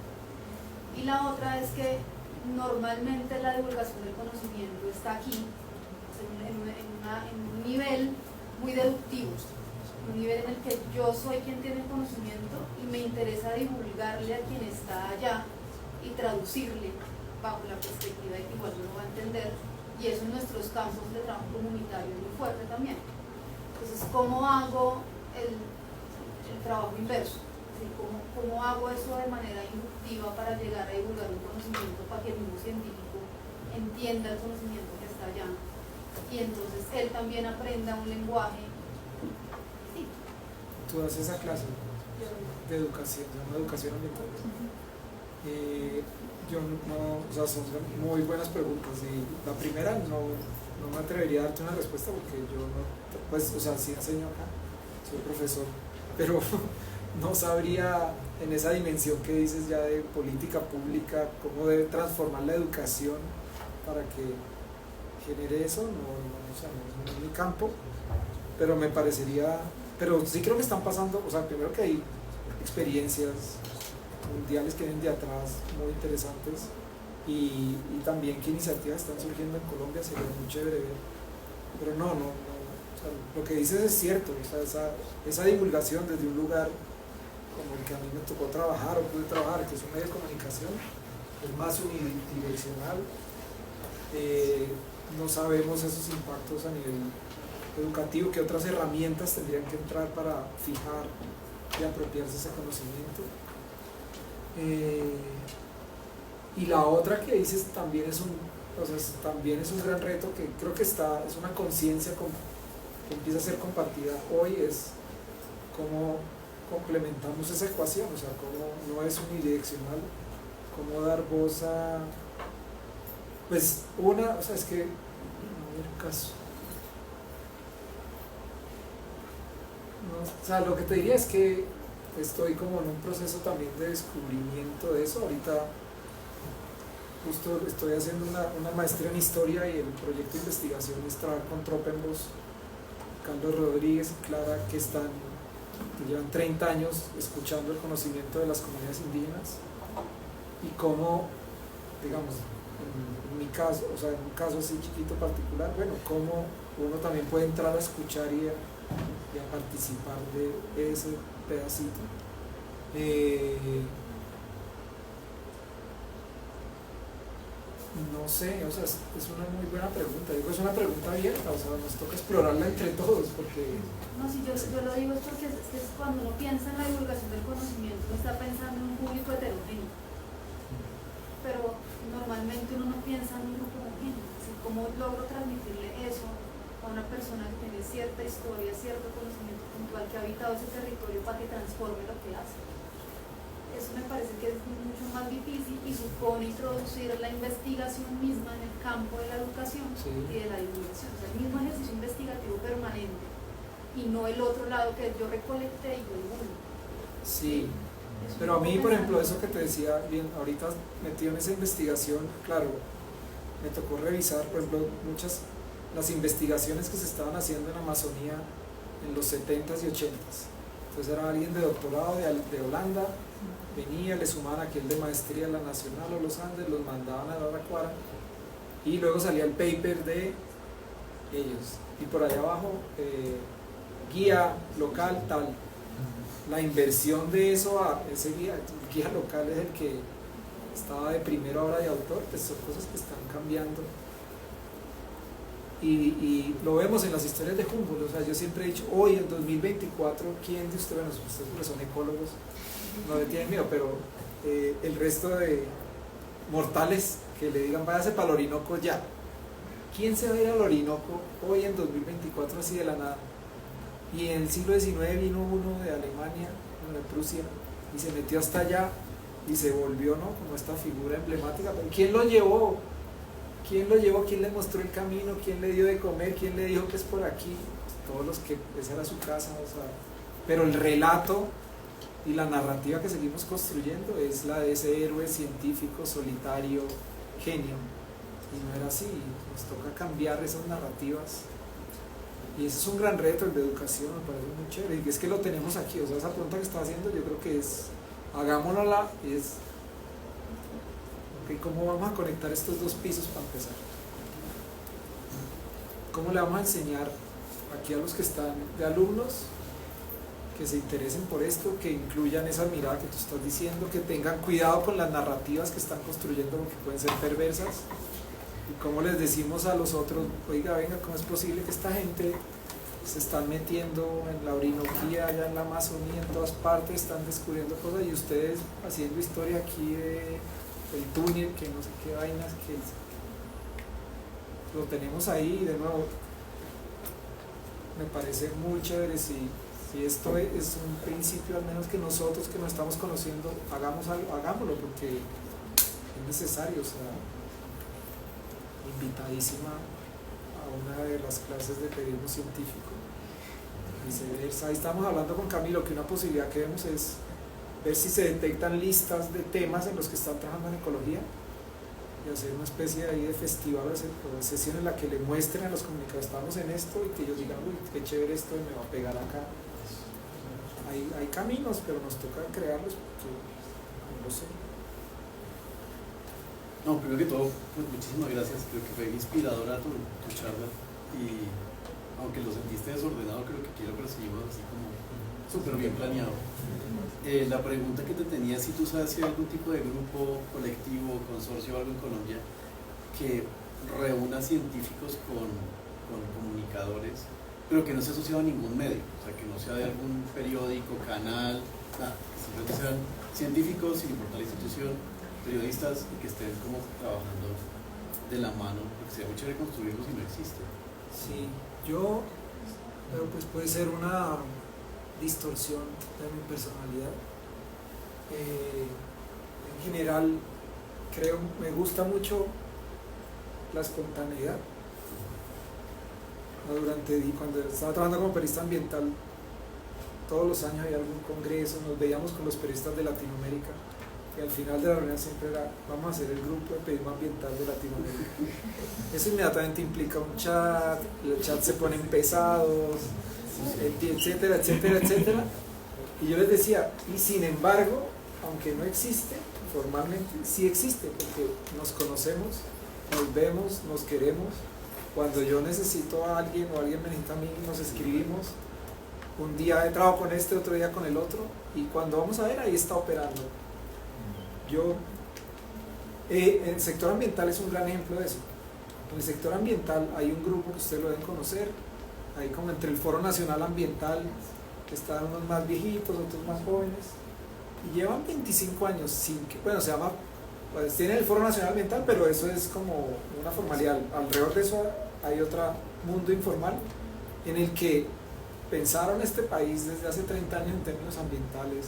Y la otra es que normalmente la divulgación del conocimiento está aquí, en un nivel muy deductivo, un nivel en el que yo soy quien tiene el conocimiento y me interesa divulgarle a quien está allá y traducirle bajo la perspectiva de que igual uno va a entender, y eso en nuestros campos de trabajo comunitario es muy fuerte también. Entonces, ¿cómo hago el trabajo inverso? ¿Cómo hago eso de manera inductiva para llegar a divulgar un conocimiento para que el mismo científico entienda el conocimiento que está allá y entonces él también aprenda un lenguaje? Sí. Tú das esa clase de educación, se llama educación ambiental. Yo no, o sea, son muy buenas preguntas, y la primera no me atrevería a darte una respuesta porque yo no, pues, o sea, sí enseño acá, soy profesor, pero no sabría en esa dimensión que dices ya de política pública, cómo debe transformar la educación para que genere eso. O sea, no es mi campo, pero me parecería, pero sí creo que están pasando, o sea, primero que hay experiencias mundiales que vienen de atrás muy interesantes, y también qué iniciativas están surgiendo en Colombia, sería muy chévere ver, pero no, o sea, lo que dices es cierto, o sea, esa divulgación desde un lugar como el que a mí me tocó trabajar o pude trabajar, que es un medio de comunicación, es más unidireccional. No sabemos esos impactos a nivel educativo, qué otras herramientas tendrían que entrar para fijar y apropiarse ese conocimiento. Y la otra que dices también es también es un gran reto que creo que es una conciencia que empieza a ser compartida hoy, es cómo complementamos esa ecuación, o sea, cómo no es unidireccional, cómo dar voz a, pues o sea, es que, a ver, caso. No, o sea, lo que te diría es que estoy como en un proceso también de descubrimiento de eso. Ahorita justo estoy haciendo una maestría en historia y el proyecto de investigación es trabajar con Tropenbos, Carlos Rodríguez y Clara, que llevan 30 años escuchando el conocimiento de las comunidades indígenas y cómo, digamos, en mi caso, o sea, en un caso así chiquito particular, bueno, cómo uno también puede entrar a escuchar y a participar de ese pedacito. No sé, o sea, es una muy buena pregunta. Digo, es una pregunta abierta, o sea, nos toca explorarla entre todos, porque... No, si yo lo digo es porque es cuando uno piensa en la divulgación del conocimiento, uno está pensando en un público heterogéneo. Pero normalmente uno no piensa en un grupo homogéneo. ¿Cómo logro transmitirle eso a una persona que tiene cierta historia, cierto conocimiento puntual, que ha habitado ese territorio para que transforme lo que hace? Eso me parece que es mucho más difícil y supone introducir la investigación misma en el campo de la educación y de la divulgación. O sea, el mismo ejercicio investigativo permanente y no el otro lado que yo recolecté y yo divulgo. Sí, pero a mí, por ejemplo, eso que te decía, bien, ahorita metido en esa investigación, claro, me tocó revisar, por ejemplo, las investigaciones que se estaban haciendo en Amazonía en los 70s y 80s. Entonces era alguien de doctorado de Holanda, venía, le sumaban aquel de maestría a la Nacional o los Andes, los mandaban a la Araraquara y luego salía el paper de ellos. Y por allá abajo, guía local tal. La inversión de eso a ese guía local es el que estaba de primera obra de autor, pues son cosas que están cambiando. Y lo vemos en las historias de Humboldt. O sea, yo siempre he dicho, hoy en 2024, ¿quién de ustedes, bueno, ustedes porque son ecólogos, no le tienen miedo, pero el resto de mortales que le digan váyase para el Orinoco ya? ¿Quién se va a ir al Orinoco hoy en 2024 así de la nada? Y en el siglo XIX vino uno de Alemania, uno de Prusia, y se metió hasta allá y se volvió, ¿no?, como esta figura emblemática. ¿Pero quién lo llevó? ¿Quién lo llevó? ¿Quién le mostró el camino? ¿Quién le dio de comer? ¿Quién le dijo que es por aquí? Todos los que esa era su casa, o sea, pero el relato y la narrativa que seguimos construyendo es la de ese héroe científico solitario, genio, y no era así. Nos toca cambiar esas narrativas y ese es un gran reto, el de educación, me parece muy chévere, y es que lo tenemos aquí. O sea, esa pregunta que está haciendo yo creo que es, hagámonosla, es okay, ¿cómo vamos a conectar estos dos pisos para empezar? ¿Cómo le vamos a enseñar aquí a los que están de alumnos que se interesen por esto, que incluyan esa mirada que tú estás diciendo, que tengan cuidado con las narrativas que están construyendo porque pueden ser perversas? Y cómo les decimos a los otros, oiga, venga, ¿cómo es posible que esta gente se están metiendo en la Orinoquía, allá en la Amazonía, en todas partes, están descubriendo cosas y ustedes haciendo historia aquí de el túnel, que no sé qué vainas, que lo tenemos ahí? Y de nuevo, me parece muy chévere. Si esto es un principio, al menos que nosotros que nos estamos conociendo hagamos algo, hagámoslo, porque es necesario. O sea, invitadísima a una de las clases de periodismo científico, viceversa. Ahí estamos hablando con Camilo que una posibilidad que vemos es ver si se detectan listas de temas en los que están trabajando en ecología y hacer una especie ahí de festival o sesión en la que le muestren a los comunicadores estamos en esto y que ellos digan, uy, qué chévere esto y me va a pegar acá. Hay caminos, pero nos toca crearlos porque no lo sé. No, primero que todo, pues muchísimas gracias, creo que fue inspiradora tu charla y aunque lo sentiste desordenado, creo que aquí lo percibimos así como súper bien planeado. La pregunta que te tenía es si tú sabes si hay algún tipo de grupo, colectivo, consorcio o algo en Colombia que reúna científicos con comunicadores, pero que no se asociado a ningún medio, o sea, que no sea de algún periódico, canal, nada, que simplemente sean científicos, sin importar la institución, periodistas, y que estén como trabajando de la mano, porque sería muy chévere construirlo si no existe. Sí, pero pues puede ser una distorsión de mi personalidad. En general, me gusta mucho la espontaneidad. Cuando estaba trabajando como periodista ambiental, todos los años había algún congreso, nos veíamos con los periodistas de Latinoamérica y al final de la reunión siempre era: vamos a hacer el grupo de periodismo ambiental de Latinoamérica. Eso inmediatamente implica un chat, los chats se ponen pesados, etcétera, etcétera, etcétera. Y yo les decía, y sin embargo, aunque no existe formalmente, sí existe, porque nos conocemos, nos vemos, nos queremos. Cuando yo necesito a alguien o alguien me necesita a mí, nos escribimos. Un día he trabajado con este, otro día con el otro, y cuando vamos a ver, ahí está operando. El sector ambiental es un gran ejemplo de eso. En el sector ambiental hay un grupo que ustedes lo deben conocer, ahí como entre el Foro Nacional Ambiental, que están unos más viejitos, otros más jóvenes, y llevan 25 años sin que, bueno, se llama, pues tienen el Foro Nacional Ambiental, pero eso es como una formalidad. Alrededor de eso hay otro mundo informal en el que pensaron este país desde hace 30 años en términos ambientales,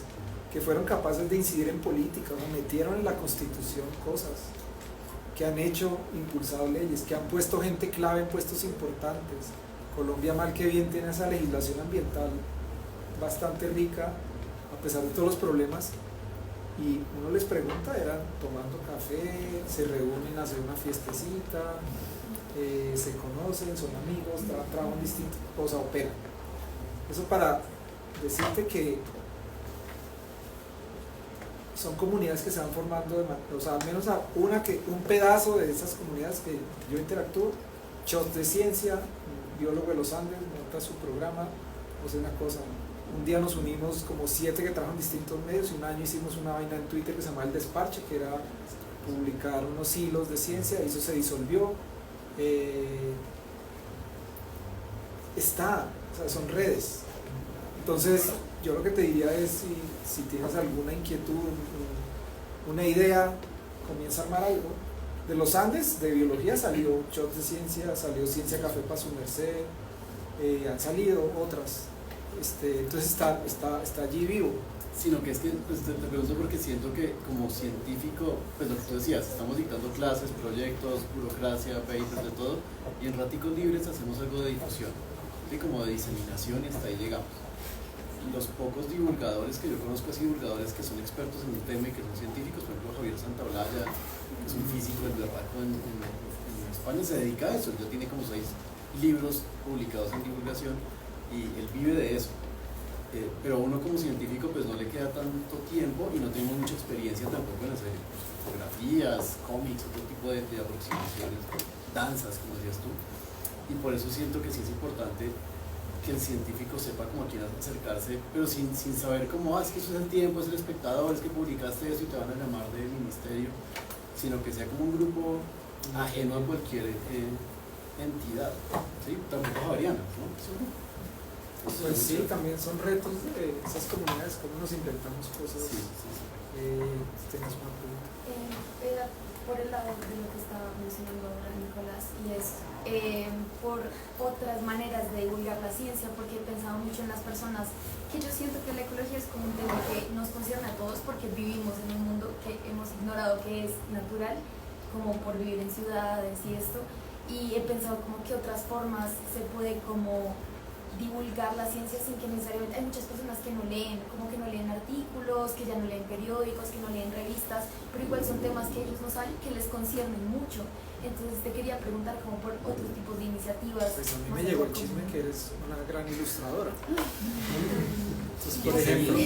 que fueron capaces de incidir en política, o sea, metieron en la Constitución cosas, que han impulsado leyes, que han puesto gente clave en puestos importantes. Colombia, mal que bien, tiene esa legislación ambiental bastante rica, a pesar de todos los problemas, y uno les pregunta, eran tomando café, se reúnen a hacer una fiestecita, se conocen, son amigos, trabajan distintas cosas, operan. Eso para decirte que son comunidades que se van formando, o sea, al menos un pedazo de esas comunidades que yo interactúo. Shots de Ciencia, un biólogo de los Andes, monta su programa, o sea, una cosa. Un día nos unimos como 7 que trabajan en distintos medios, y un año hicimos una vaina en Twitter que se llamaba El Desparche, que era publicar unos hilos de ciencia, y eso se disolvió. O sea, son redes. Entonces, yo lo que te diría es, si tienes alguna inquietud, una idea, comienza a armar algo. De los Andes, de biología, salió Shots de Ciencia, salió Ciencia Café para su merced, han salido otras. Entonces está allí vivo. Sino que es que pues, te pregunto porque siento que como científico, pues lo que tú decías, estamos dictando clases, proyectos, burocracia, papers, de todo, y en raticos libres hacemos algo de difusión, ¿sí? Como de diseminación, y hasta ahí llegamos. Los pocos divulgadores que yo conozco, así divulgadores que son expertos en el tema y que son científicos, por ejemplo Javier Santaolalla, que es un físico del berraco en España, se dedica a eso. Ya tiene como 6 libros publicados en divulgación y él vive de eso. Pero uno como científico pues no le queda tanto tiempo y no tenemos mucha experiencia tampoco en hacer fotografías, cómics, otro tipo de aproximaciones, danzas, como decías tú. Y por eso siento que sí es importante que el científico sepa como a quién acercarse, pero sin saber cómo, es que eso es el tiempo, es el espectador, es que publicaste eso y te van a llamar del ministerio, sino que sea como un grupo ajeno a cualquier entidad, ¿sí? Tampoco javerianas, ¿no? Pues sí, también son retos de esas comunidades, cómo nos inventamos cosas. Sí. Tengas una pregunta. Por el lado de lo que estaba mencionando ahora Nicolás, y es por otras maneras de divulgar la ciencia, porque he pensado mucho en las personas, que yo siento que la ecología es como un tema que nos concierne a todos porque vivimos en un mundo que hemos ignorado que es natural, como por vivir en ciudades y esto, y he pensado como que otras formas se puede como divulgar la ciencia sin que necesariamente, hay muchas personas que no leen, como que no leen artículos, que ya no leen periódicos, que no leen revistas, pero igual son temas que ellos no saben, que les conciernen mucho. Entonces te quería preguntar como por otros tipos de iniciativas. Pues a mí me llegó el chisme que eres una gran ilustradora. Entonces, por ejemplo,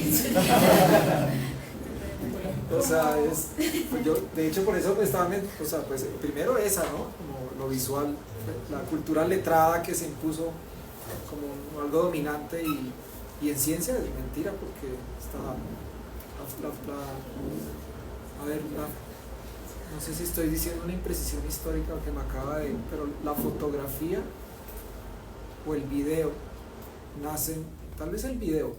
o sea, pues yo, de hecho por eso estaba, o sea, pues primero esa, ¿no? Como lo visual, la cultura letrada que se impuso como algo dominante y en ciencia es mentira porque está no sé si estoy diciendo una imprecisión histórica que me acaba de, pero la fotografía o el video nacen, tal vez el video,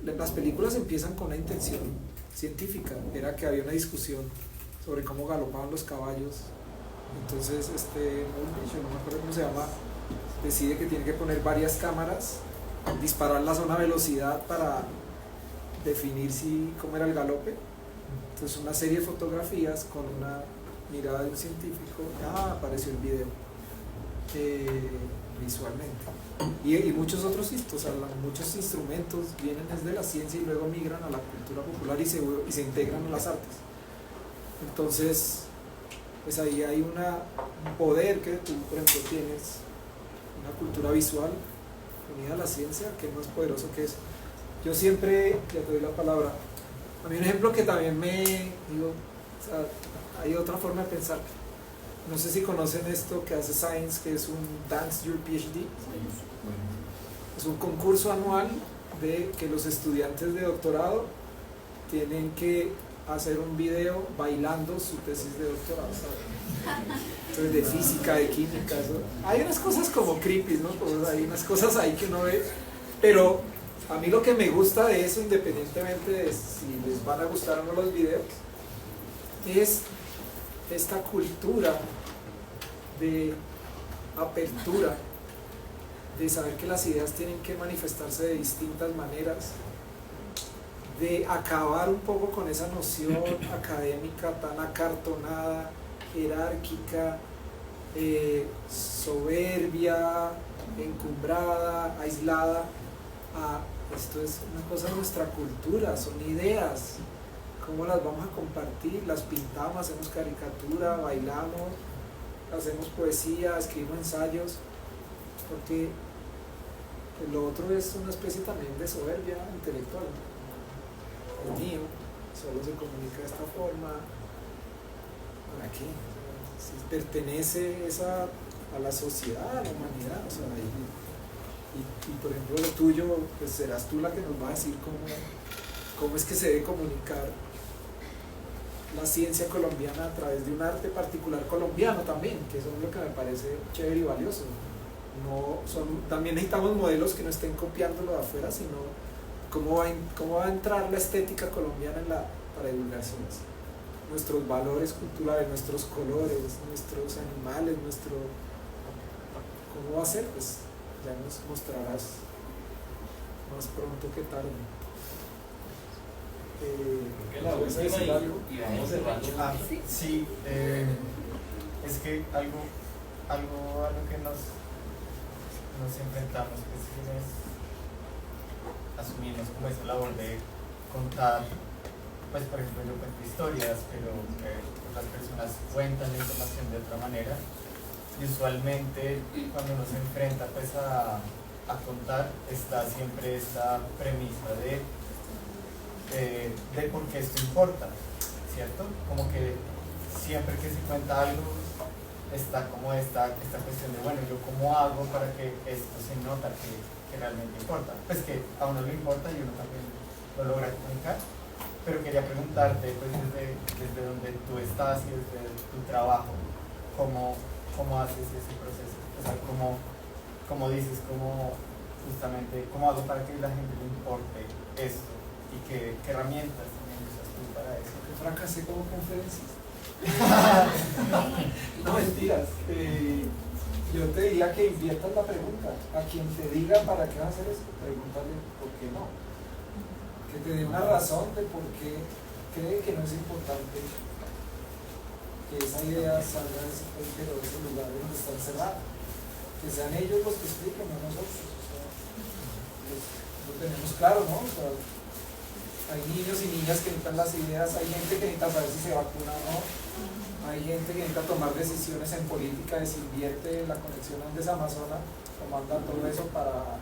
las películas empiezan con una intención científica, era que había una discusión sobre cómo galopaban los caballos, entonces no me acuerdo cómo se llama, decide que tiene que poner varias cámaras, dispararlas a una velocidad para definir cómo era el galope. Entonces una serie de fotografías con una mirada de un científico, apareció el video visualmente. Y muchos otros muchos instrumentos vienen desde la ciencia y luego migran a la cultura popular y se integran a las artes. Entonces, pues ahí hay un poder que tú, por ejemplo, tienes, una cultura visual unida a la ciencia, que es más poderoso que eso. Yo siempre, ya te doy la palabra, a mí un ejemplo que también hay otra forma de pensar. No sé si conocen esto que hace Science, que es un Dance Your PhD. Es un concurso anual de que los estudiantes de doctorado tienen que hacer un video bailando su tesis de doctorado, ¿sabes? Entonces, de física, de química, eso. Hay unas cosas como creepy, ¿no? Pues hay unas cosas ahí que uno ve, pero a mí lo que me gusta de eso, independientemente de si les van a gustar o no los videos, es esta cultura de apertura, de saber que las ideas tienen que manifestarse de distintas maneras, de acabar un poco con esa noción académica tan acartonada, jerárquica, soberbia, encumbrada, aislada. Esto es una cosa de nuestra cultura, son ideas. ¿Cómo las vamos a compartir? Las pintamos, hacemos caricatura, bailamos, hacemos poesía, escribimos ensayos, porque lo otro es una especie también de soberbia intelectual. El mío solo se comunica de esta forma. ¿Para qué? Si pertenece a la sociedad, a la humanidad, o sea, y por ejemplo lo tuyo, pues serás tú la que nos va a decir cómo es que se debe comunicar la ciencia colombiana a través de un arte particular colombiano también, que eso es lo que me parece chévere y valioso. También necesitamos modelos que no estén copiándolo de afuera, sino cómo va a entrar la estética colombiana para divulgarse nuestros valores culturales, nuestros colores, nuestros animales, ¿cómo va a ser? Pues ya nos mostrarás más pronto que tarde. La última y vamos cerrando. Sí, es que algo a lo que nos enfrentamos es asumimos como esa labor de contar, pues por ejemplo yo cuento historias, pero las personas cuentan la información de otra manera, y usualmente cuando uno se enfrenta pues a contar está siempre esta premisa de por qué esto importa, ¿cierto? Como que siempre que se cuenta algo está como esta cuestión de, bueno, ¿yo cómo hago para que esto se nota que realmente importa? Pues que a uno le importa y uno también lo logra comunicar, pero quería preguntarte, pues desde donde tú estás y desde tu trabajo, ¿cómo haces ese proceso? O sea, ¿cómo dices, justamente, cómo hago para que la gente le importe esto? ¿Y qué herramientas también usas tú para eso? Que fracasé como conferencista. No, mentiras. Yo te diría que inviertas la pregunta. A quien te diga para qué vas a hacer eso, pregúntale por qué no. Que te dé una razón de por qué cree que no es importante que esa idea salga de ese lugar donde está encerrada. Que sean ellos los que expliquen, no nosotros. O sea, lo tenemos claro, ¿no? O sea, hay niños y niñas que necesitan las ideas, hay gente que necesita saber si se vacuna o no, hay gente que necesita tomar decisiones en política, de si invierte la conexión Andes Amazonas, o manda todo eso para